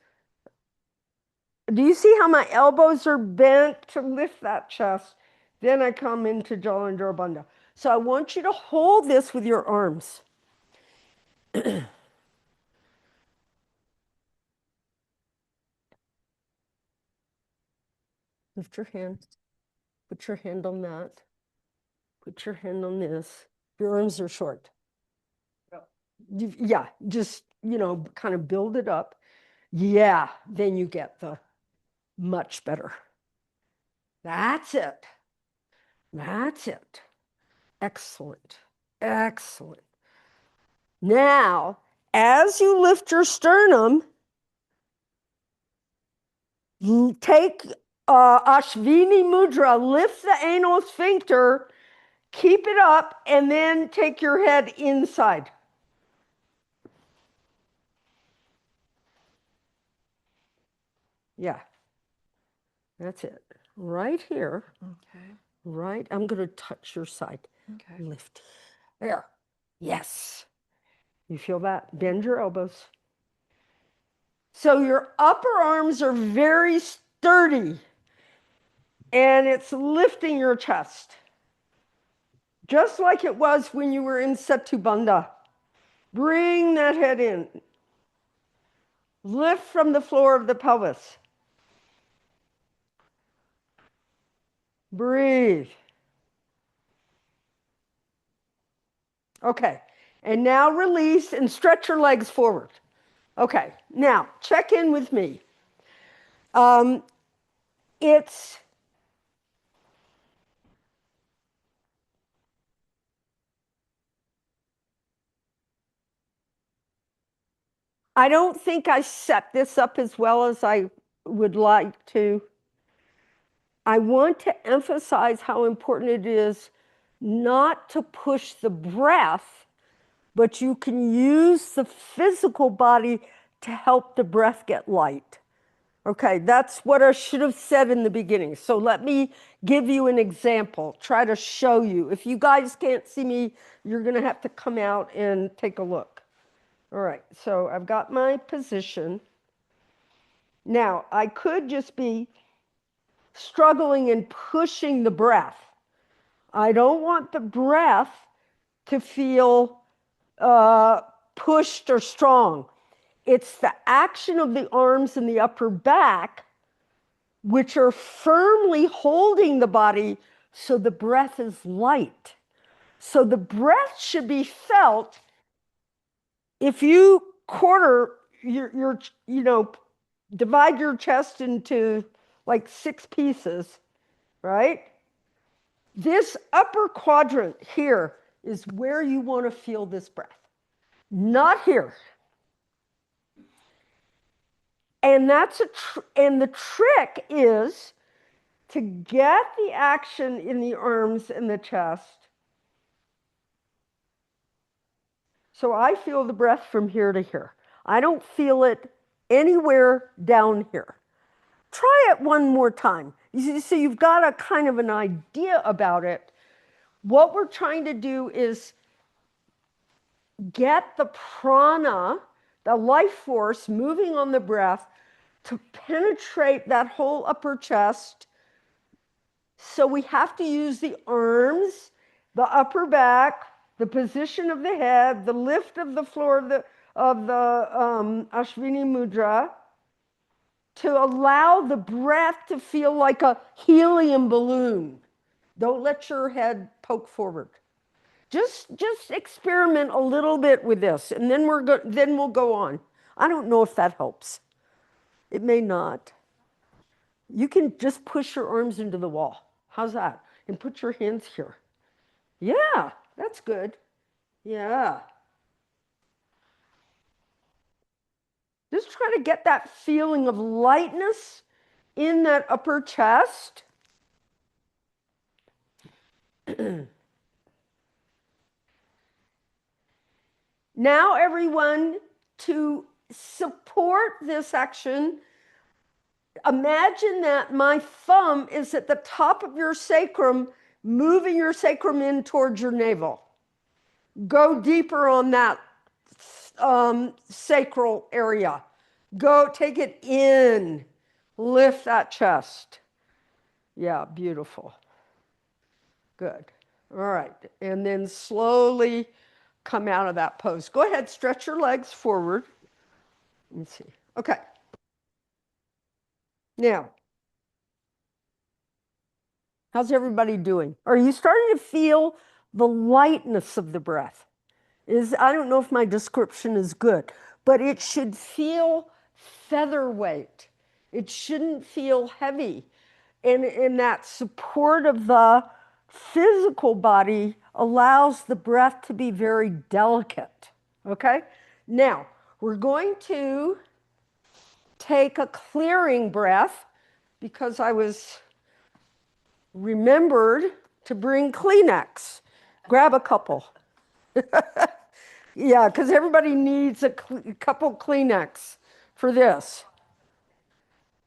Do you see how my elbows are bent to lift that chest? Then I come into Jalandhara Bandha. So I want you to hold this with your arms. Lift your hand. Put your hand on that. Put your hand on this. Your arms are short. Yeah, just, kind of build it up. Yeah, then you get the much better. That's it. That's it. Excellent. Excellent. Now, as you lift your sternum, take Ashvini Mudra, lift the anal sphincter, keep it up, and then take your head inside. Yeah, that's it. Right here. Okay. Right, I'm going to touch your side. Okay. Lift. There. Yes. You feel that? Bend your elbows. So your upper arms are very sturdy, and it's lifting your chest, just like it was when you were in Setu Bandha. Bring that head in. Lift from the floor of the pelvis. Breathe. Okay, and now release and stretch your legs forward. Okay, now check in with me. It's I don't think I set this up as well as I would like to. I want to emphasize how important it is not to push the breath, but you can use the physical body to help the breath get light. Okay, that's what I should have said in the beginning. So let me give you an example, try to show you. If you guys can't see me, you're going to have to come out and take a look. All right, so I've got my position. Now, I could just be struggling and pushing the breath. I don't want the breath to feel pushed or strong. It's the action of the arms and the upper back which are firmly holding the body so the breath is light. So the breath should be felt if you quarter your divide your chest into like 6 pieces, right? This upper quadrant here is where you want to feel this breath, not here. And and the trick is to get the action in the arms and the chest. So I feel the breath from here to here. I don't feel it anywhere down here. Try it one more time. So you've got a kind of an idea about it. What we're trying to do is get the prana, the life force, moving on the breath to penetrate that whole upper chest. So we have to use the arms, the upper back, the position of the head, the lift of the floor of the Ashwini Mudra to allow the breath to feel like a helium balloon. Don't let your head poke forward. Just experiment a little bit with this, and then we'll go on. I don't know if that helps. It may not. You can just push your arms into the wall. How's that? And put your hands here. Yeah, that's good. Yeah. Just try to get that feeling of lightness in that upper chest. Now, everyone, to support this action, imagine that my thumb is at the top of your sacrum, moving your sacrum in towards your navel. Go deeper on that sacral area. Go take it in. Lift that chest. Yeah, beautiful. Good. All right. And then slowly come out of that pose. Go ahead, stretch your legs forward. Let me see. Okay. Now, how's everybody doing? Are you starting to feel the lightness of the breath? I don't know if my description is good, but it should feel featherweight. It shouldn't feel heavy. And that support of the physical body allows the breath to be very delicate. Okay? Now, we're going to take a clearing breath because I was remembered to bring Kleenex. Grab a couple. Yeah, because everybody needs a couple Kleenex for this.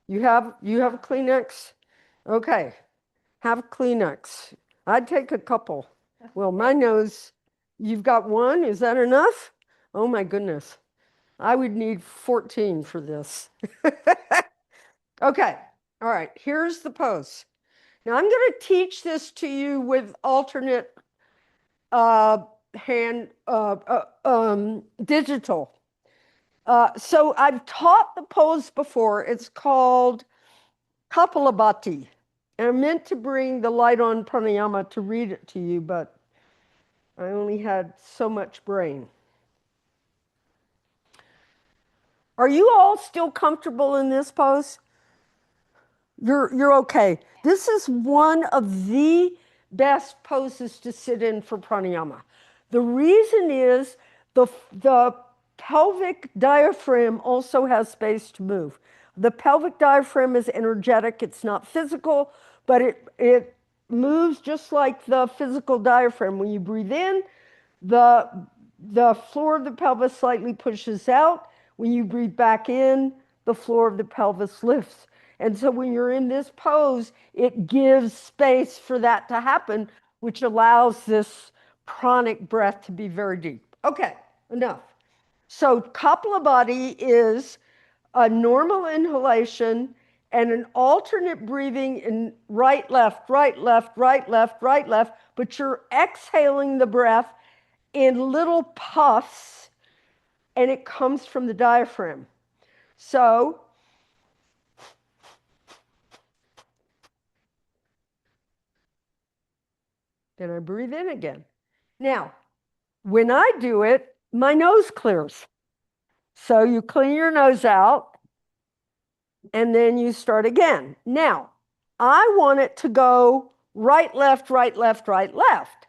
You have a Kleenex? Okay, have Kleenex. I'd take a couple. Well, my nose, you've got one? Is that enough? Oh my goodness. I would need 14 for this. Okay, all right, here's the pose. Now I'm going to teach this to you with alternate hand digital. So I've taught the pose before. It's called Kapalabhati. And I meant to bring the light on pranayama to read it to you, but I only had so much brain. Are you all still comfortable in this pose? You're okay. This is one of the best poses to sit in for pranayama. The reason is the pelvic diaphragm also has space to move. The pelvic diaphragm is energetic, it's not physical, but it moves just like the physical diaphragm. When you breathe in, the, the floor of the pelvis slightly pushes out. When you breathe back in, the floor of the pelvis lifts. And so when you're in this pose, it gives space for that to happen, which allows this pranic breath to be very deep. Okay, enough. So Kapalabhati is a normal inhalation and an alternate breathing in right, left, right, left, right, left, right, left, but you're exhaling the breath in little puffs, and it comes from the diaphragm. So then I breathe in again. Now, when I do it, my nose clears. So you clean your nose out, and then you start again. Now, I want it to go right, left, right, left, right, left.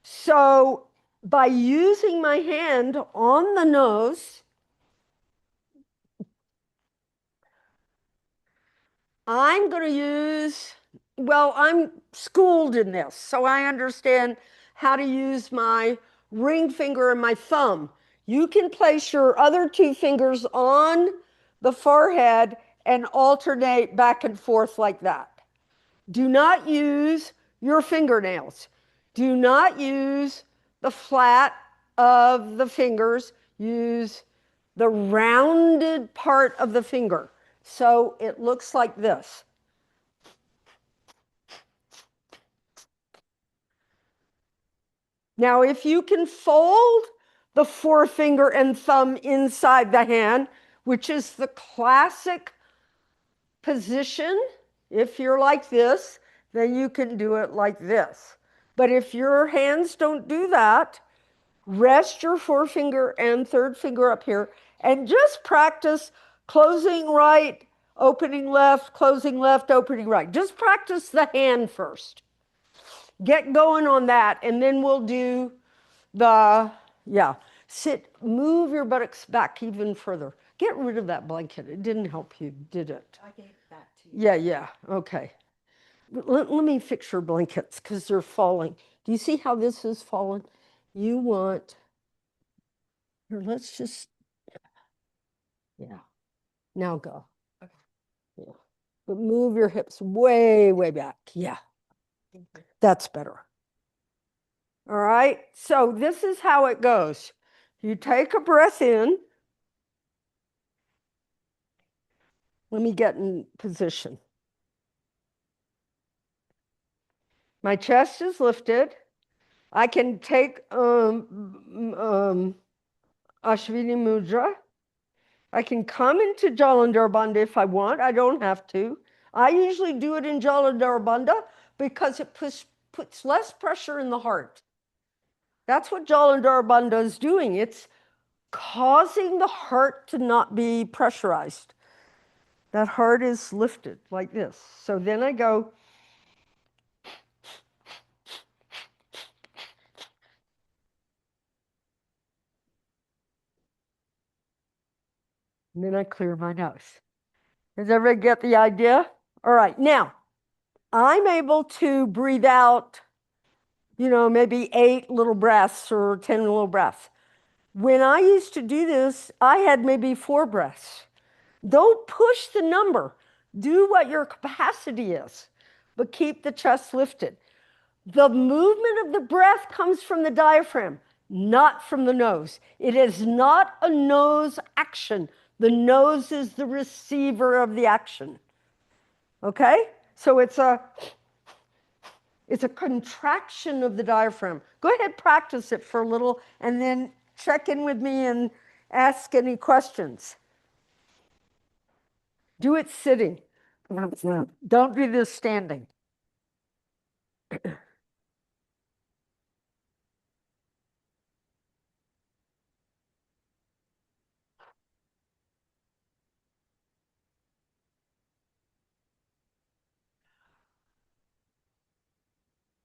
So by using my hand on the nose, I'm going to use, well, I'm schooled in this, so I understand how to use my ring finger and my thumb. You can place your other two fingers on the forehead and alternate back and forth like that. Do not use your fingernails. Do not use the flat of the fingers. Use the rounded part of the finger. So it looks like this. Now, if you can fold the forefinger and thumb inside the hand, which is the classic position, if you're like this, then you can do it like this. But if your hands don't do that, rest your forefinger and third finger up here and just practice closing right, opening left, closing left, opening right. Just practice the hand first. Get going on that, and then we'll do the, yeah, sit, move your buttocks back even further. Get rid of that blanket. It didn't help you, did it? I gave that to you. Yeah, okay. Let me fix your blankets because they're falling. Do you see how this is falling? You want, here, let's just, yeah, now go. Okay. Yeah. But move your hips way, way back. Yeah, Thank you. that's better. All right, so this is how it goes. You take a breath in. Let me get in position. My chest is lifted. I can take Ashwini Mudra. I can come into Jalandhar Bandha if I want. I don't have to. I usually do it in Jalandhar Bandha because it puts less pressure in the heart. That's what Jalandhar Bandha is doing. It's causing the heart to not be pressurized. That heart is lifted like this. So then I go. And then I clear my nose. Does everybody get the idea? All right, now I'm able to breathe out, maybe 8 little breaths or 10 little breaths. When I used to do this, I had maybe 4 breaths. Don't push the number. Do what your capacity is, but keep the chest lifted. The movement of the breath comes from the diaphragm, not from the nose. It is not a nose action. The nose is the receiver of the action. Okay? So it's a contraction of the diaphragm. Go ahead, practice it for a little, and then check in with me and ask any questions. Do it sitting. Don't do this standing.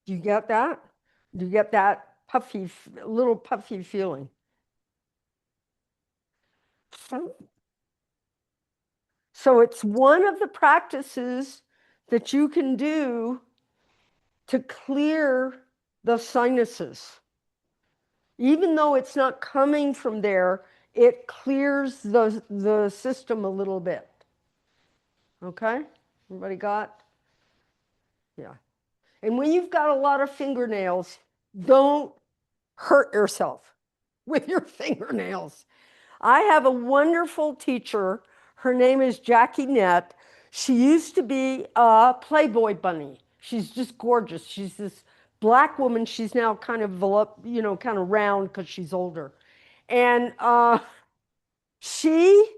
Do you get that? Do you get that little puffy feeling? So it's one of the practices that you can do to clear the sinuses. Even though it's not coming from there, it clears the system a little bit. Okay? Everybody got? Yeah. And when you've got a lot of fingernails, don't hurt yourself with your fingernails. I have a wonderful teacher. Her name is Jackie Nett. She used to be a Playboy bunny. She's just gorgeous. She's this black woman. She's now kind of, kind of round because she's older. And she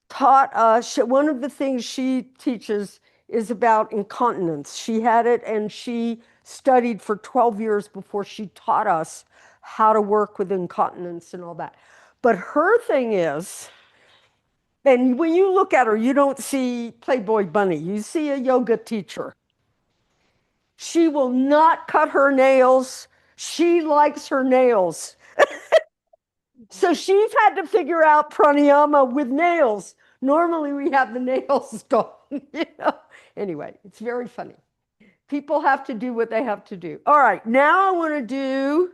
taught us, one of the things she teaches is about incontinence. She had it and she studied for 12 years before she taught us how to work with incontinence and all that. But her thing is, and when you look at her, you don't see Playboy Bunny, you see a yoga teacher. She will not cut her nails. She likes her nails. So she's had to figure out pranayama with nails. Normally we have the nails gone. Anyway, it's very funny. People have to do what they have to do. All right, now I want to do,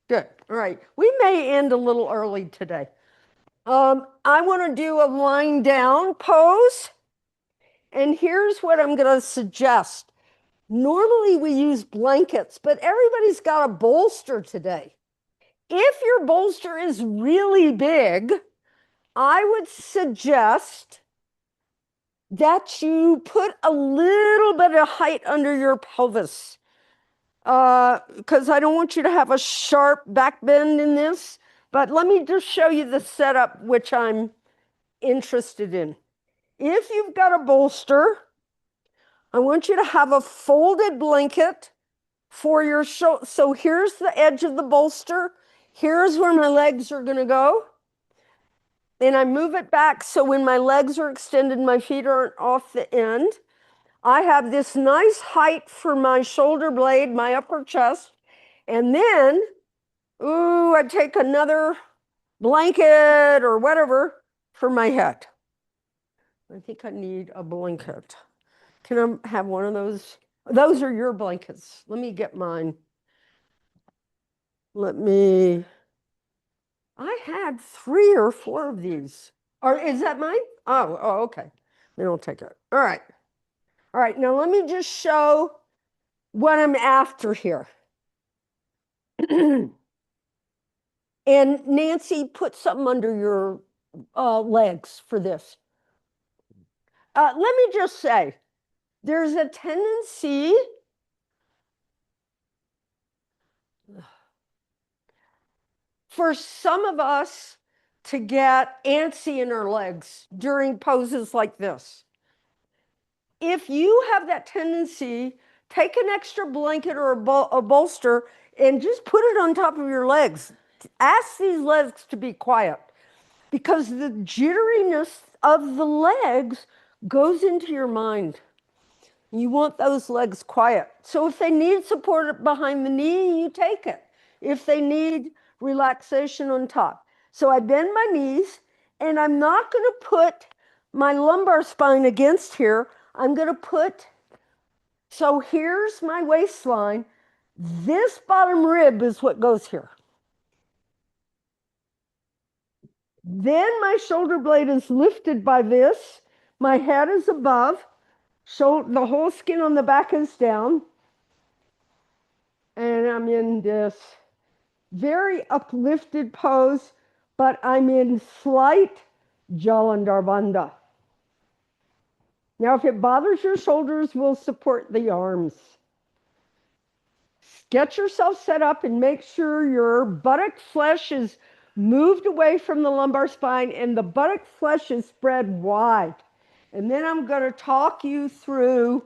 good. All right, we may end a little early today. I want to do a lying down pose. And here's what I'm going to suggest. Normally we use blankets, but everybody's got a bolster today. If your bolster is really big, I would suggest that you put a little bit of height under your pelvis, because I don't want you to have a sharp back bend in this. But let me just show you the setup which I'm interested in. If you've got a bolster, I want you to have a folded blanket for your shoulder. So here's the edge of the bolster. Here's where my legs are going to go. And I move it back so when my legs are extended, my feet aren't off the end. I have this nice height for my shoulder blade, my upper chest. And then, I take another blanket or whatever for my head. I think I need a blanket. Can I have one of those? Those are your blankets. Let me get mine. I had 3 or 4 of these. Or is that mine? Oh, okay. Then I'll take it. All right. All right, now let me just show what I'm after here. And Nancy, put something under your legs for this. Let me just say, there's a tendency for some of us to get antsy in our legs during poses like this. If you have that tendency, take an extra blanket or a bolster and just put it on top of your legs. Ask these legs to be quiet, because the jitteriness of the legs goes into your mind. You want those legs quiet. So if they need support behind the knee, you take it. If they need relaxation on top. So I bend my knees, and I'm not going to put my lumbar spine against here. I'm going to put, so here's my waistline. This bottom rib is what goes here. Then my shoulder blade is lifted by this. My head is above. The whole skin on the back is down. And I'm in this very uplifted pose, but I'm in slight Jalandhar Bandha. Now, if it bothers your shoulders, we'll support the arms. Get yourself set up and make sure your buttock flesh is moved away from the lumbar spine and the buttock flesh is spread wide. And then I'm going to talk you through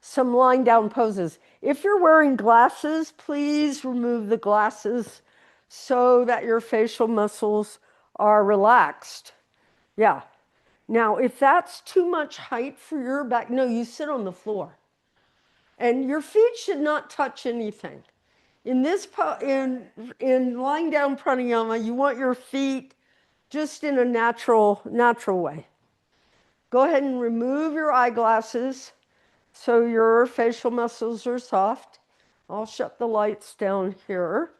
some lying down poses. If you're wearing glasses, please remove the glasses so that your facial muscles are relaxed. Yeah. Now, if that's too much height for your back, no, you sit on the floor. And your feet should not touch anything. In lying down pranayama, you want your feet just in a natural way. Go ahead and remove your eyeglasses so your facial muscles are soft. I'll shut the lights down here.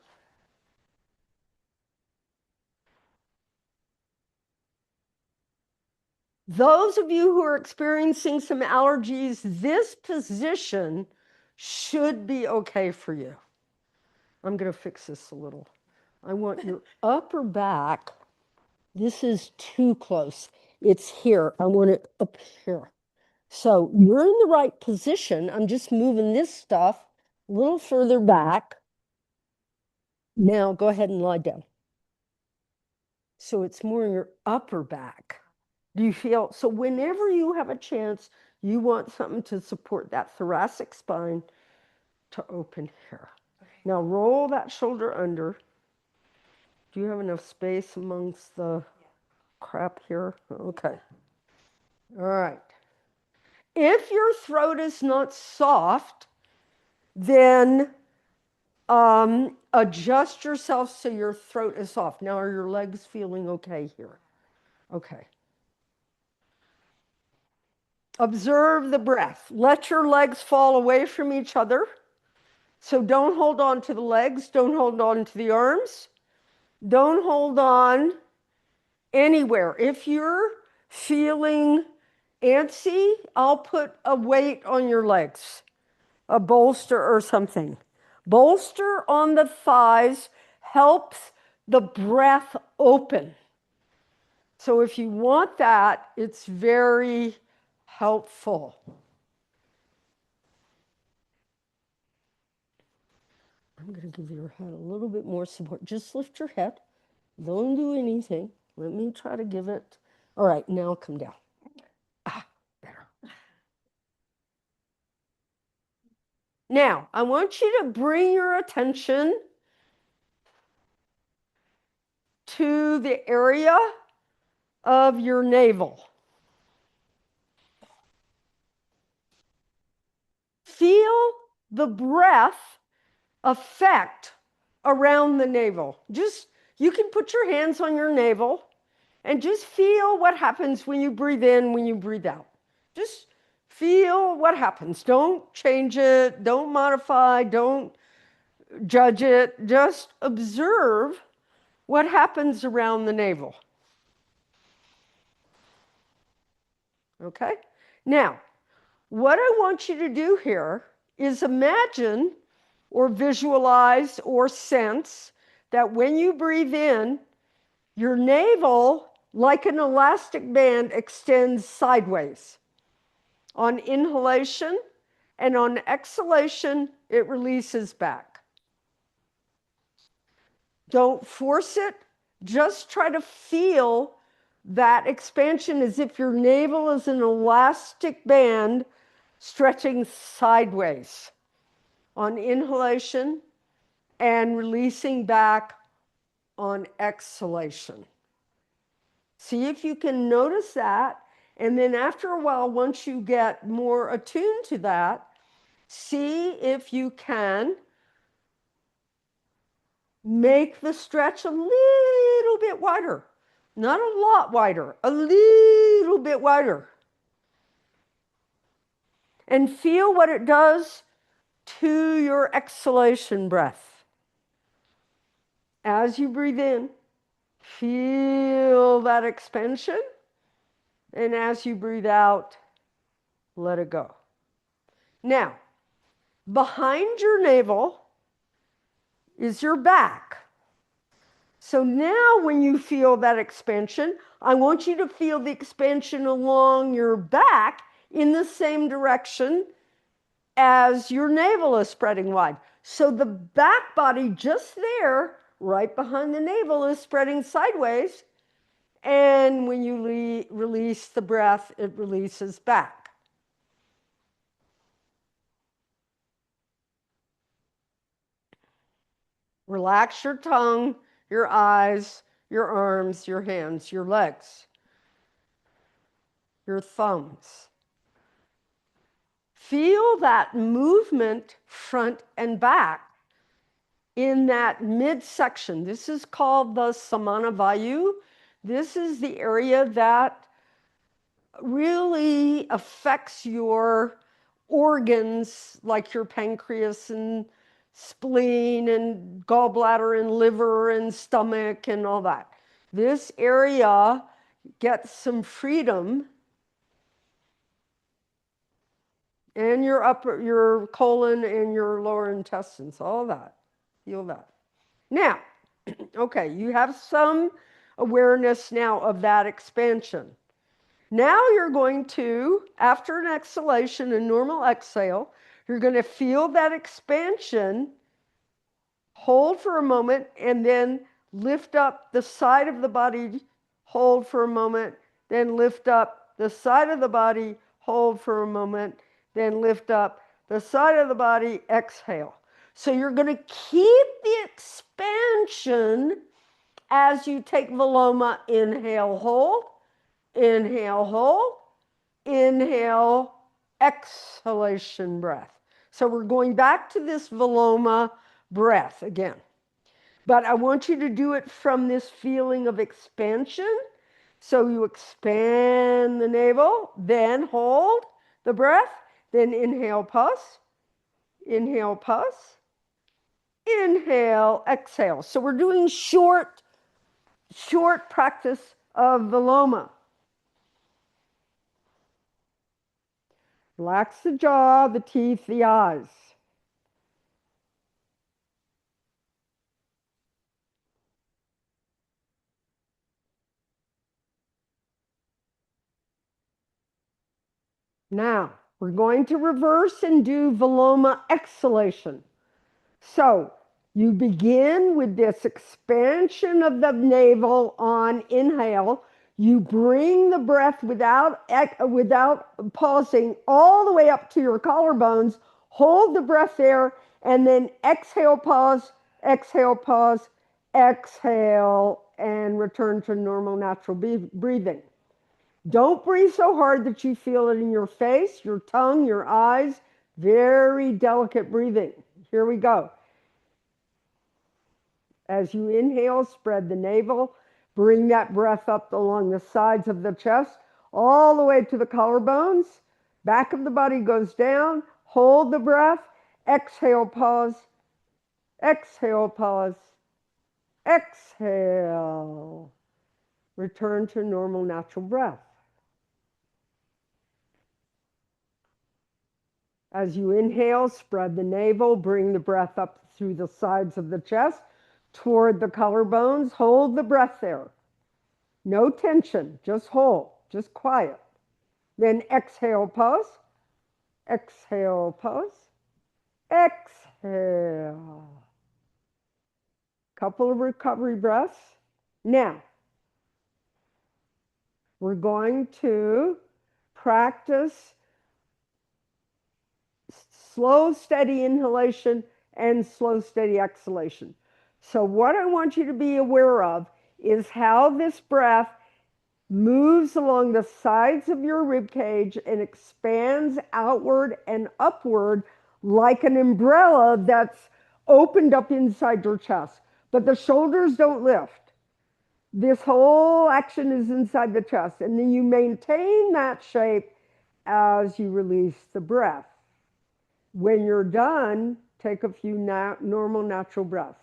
Those of you who are experiencing some allergies, this position should be okay for you. I'm going to fix this a little. I want your upper back. This is too close. It's here. I want it up here. So you're in the right position. I'm just moving this stuff a little further back. Now go ahead and lie down. So it's more in your upper back. Do you feel, so whenever you have a chance, you want something to support that thoracic spine to open here. Okay. Now roll that shoulder under. Do you have enough space amongst the crap here? Okay. All right. If your throat is not soft, then adjust yourself so your throat is soft. Now, are your legs feeling okay here? Okay. Observe the breath. Let your legs fall away from each other. So don't hold on to the legs. Don't hold on to the arms. Don't hold on anywhere. If you're feeling antsy, I'll put a weight on your legs, a bolster or something. Bolster on the thighs helps the breath open. So if you want that, it's very helpful. I'm going to give your head a little bit more support. Just lift your head. Don't do anything. Let me try to give it. All right, now come down. Better. Now, I want you to bring your attention to the area of your navel. Feel the breath effect around the navel. Just, you can put your hands on your navel and just feel what happens when you breathe in, when you breathe out. Just feel what happens. Don't change it, don't modify, don't judge it. Just observe what happens around the navel. Okay? Now, what I want you to do here is imagine or visualize or sense that when you breathe in, your navel, like an elastic band, extends sideways. On inhalation and on exhalation, it releases back. Don't force it. Just try to feel that expansion as if your navel is an elastic band stretching sideways on inhalation and releasing back on exhalation. See if you can notice that. And then after a while, once you get more attuned to that, see if you can make the stretch a little bit wider. Not a lot wider, a little bit wider. And feel what it does to your exhalation breath. As you breathe in, feel that expansion. And as you breathe out, let it go. Now, behind your navel is your back. So now when you feel that expansion, I want you to feel the expansion along your back in the same direction as your navel is spreading wide. So the back body just there, right behind the navel, is spreading sideways. And when you release the breath, it releases back. Relax your tongue, your eyes, your arms, your hands, your legs, your thumbs. Feel that movement front and back in that midsection. This is called the Samana Vayu. This is the area that really affects your organs, like your pancreas and spleen and gallbladder and liver and stomach and all that. This area gets some freedom, and your colon and your lower intestines, all that. Feel that. Now, okay, you have some awareness now of that expansion. Now you're going to, after an exhalation, a normal exhale, you're going to feel that expansion, hold for a moment, and then lift up the side of the body, hold for a moment, then lift up the side of the body, hold for a moment, then lift up the side of the body, exhale. So you're going to keep the expansion as you take Viloma. Inhale, hold, inhale, exhalation breath. So we're going back to this Viloma breath again. But I want you to do it from this feeling of expansion. So you expand the navel, then hold the breath, then inhale, pause, inhale, pause, inhale, exhale. So we're doing short practice of Viloma. Relax the jaw, the teeth, the eyes. Now, we're going to reverse and do Viloma exhalation. So, you begin with this expansion of the navel on inhale. You bring the breath without pausing all the way up to your collarbones. Hold the breath there, and then exhale, pause, exhale, and return to normal, natural breathing. Don't breathe so hard that you feel it in your face, your tongue, your eyes. Very delicate breathing. Here we go. As you inhale, spread the navel. Bring that breath up along the sides of the chest, all the way to the collarbones. Back of the body goes down. Hold the breath. Exhale, pause. Exhale, pause. Exhale. Return to normal, natural breath. As you inhale, spread the navel, bring the breath up through the sides of the chest toward the collarbones. Hold the breath there. No tension, just hold, just quiet. Then exhale, pause. Exhale, pause. Exhale. Couple of recovery breaths. Now, we're going to practice slow, steady inhalation and slow, steady exhalation. So what I want you to be aware of is how this breath moves along the sides of your rib cage and expands outward and upward like an umbrella that's opened up inside your chest. But the shoulders don't lift. This whole action is inside the chest. And then you maintain that shape as you release the breath. When you're done, take a few normal, natural breaths.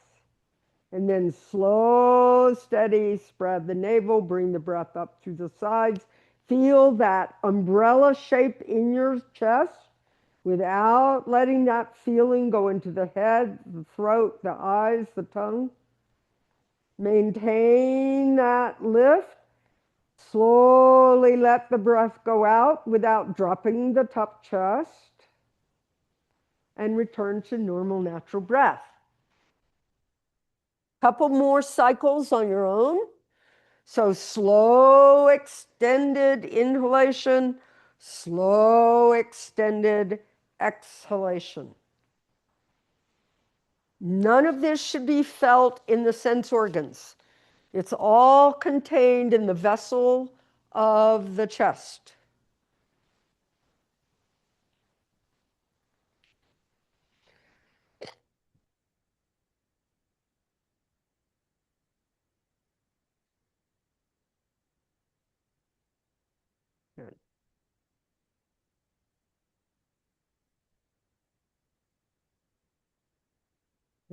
And then slow, steady, spread the navel, bring the breath up through the sides. Feel that umbrella shape in your chest without letting that feeling go into the head, the throat, the eyes, the tongue. Maintain that lift. Slowly let the breath go out without dropping the top chest. And return to normal, natural breath. Couple more cycles on your own. So slow, extended inhalation, slow, extended exhalation. None of this should be felt in the sense organs. It's all contained in the vessel of the chest.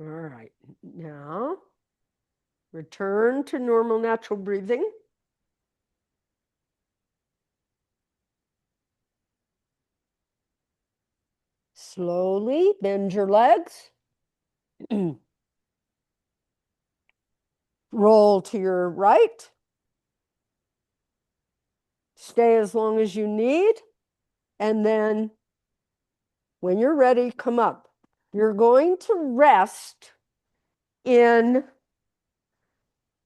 All right. Now, return to normal natural breathing. Slowly bend your legs. Roll to your right. Stay as long as you need. And then when you're ready, come up. You're going to rest in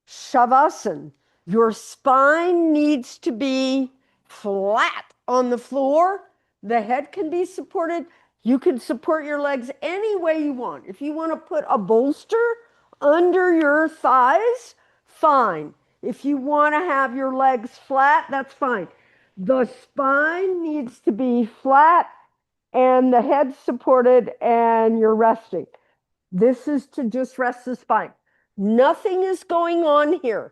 Shavasana. Your spine needs to be flat on the floor. The head can be supported. You can support your legs any way you want. If you want to put a bolster under your thighs, fine. If you want to have your legs flat, that's fine. The spine needs to be flat and the head supported, and you're resting. This is to just rest the spine. Nothing is going on here.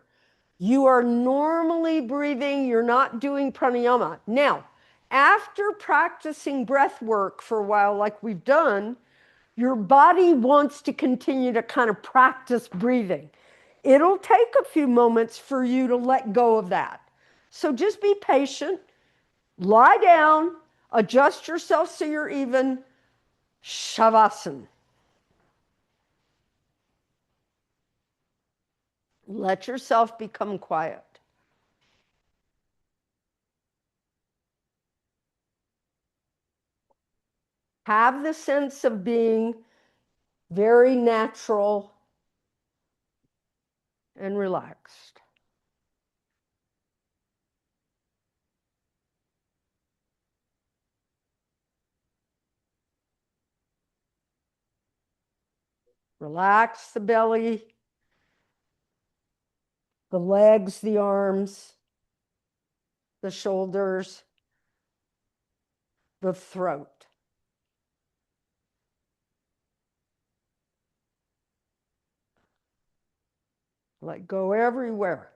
You are normally breathing. You're not doing pranayama. Now, after practicing breath work for a while, like we've done, your body wants to continue to kind of practice breathing. It'll take a few moments for you to let go of that. So just be patient, lie down, adjust yourself so you're even. Shavasana. Let yourself become quiet. Have the sense of being very natural and relaxed. Relax the belly, the legs, the arms, the shoulders, the throat. Let go everywhere.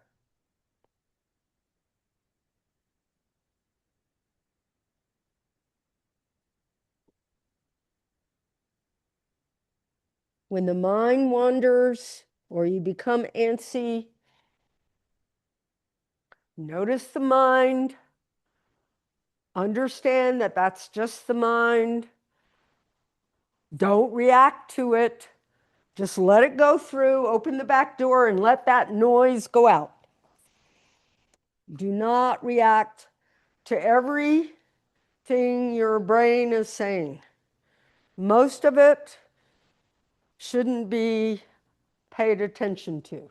When the mind wanders or you become antsy, notice the mind. Understand that that's just the mind. Don't react to it. Just let it go through, open the back door, and let that noise go out. Do not react to everything your brain is saying. Most of it shouldn't be paid attention to.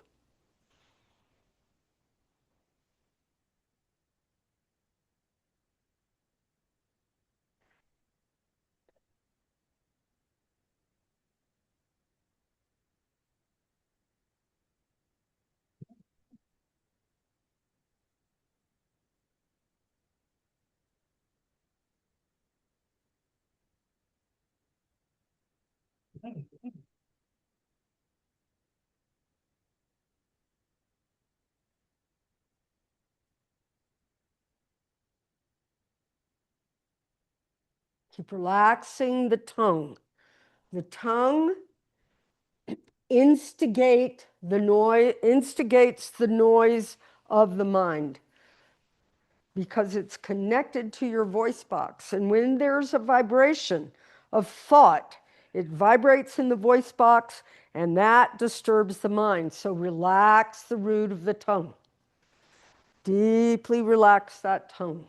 Keep relaxing the tongue. The tongue instigates the noise of the mind because it's connected to your voice box. And when there's a vibration of thought, it vibrates in the voice box and that disturbs the mind. So relax the root of the tongue. Deeply relax that tongue.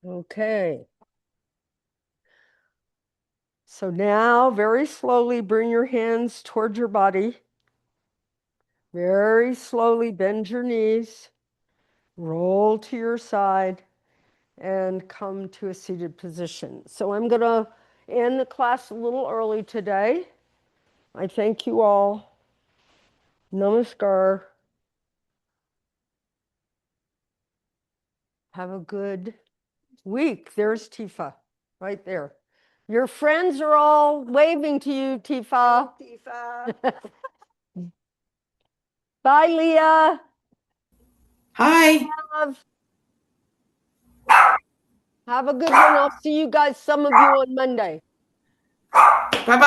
Okay. So now, very slowly, bring your hands toward your body. Very slowly bend your knees, roll to your side, and come to a seated position. So I'm going to end the class a little early today. I thank you all. Namaskar. Have a good week. There's Tifa right there. Your friends are all waving to you, Tifa. Tifa. Bye, Leah. Hi. Love. Have a good one. I'll see you guys, some of you on Monday. Bye bye.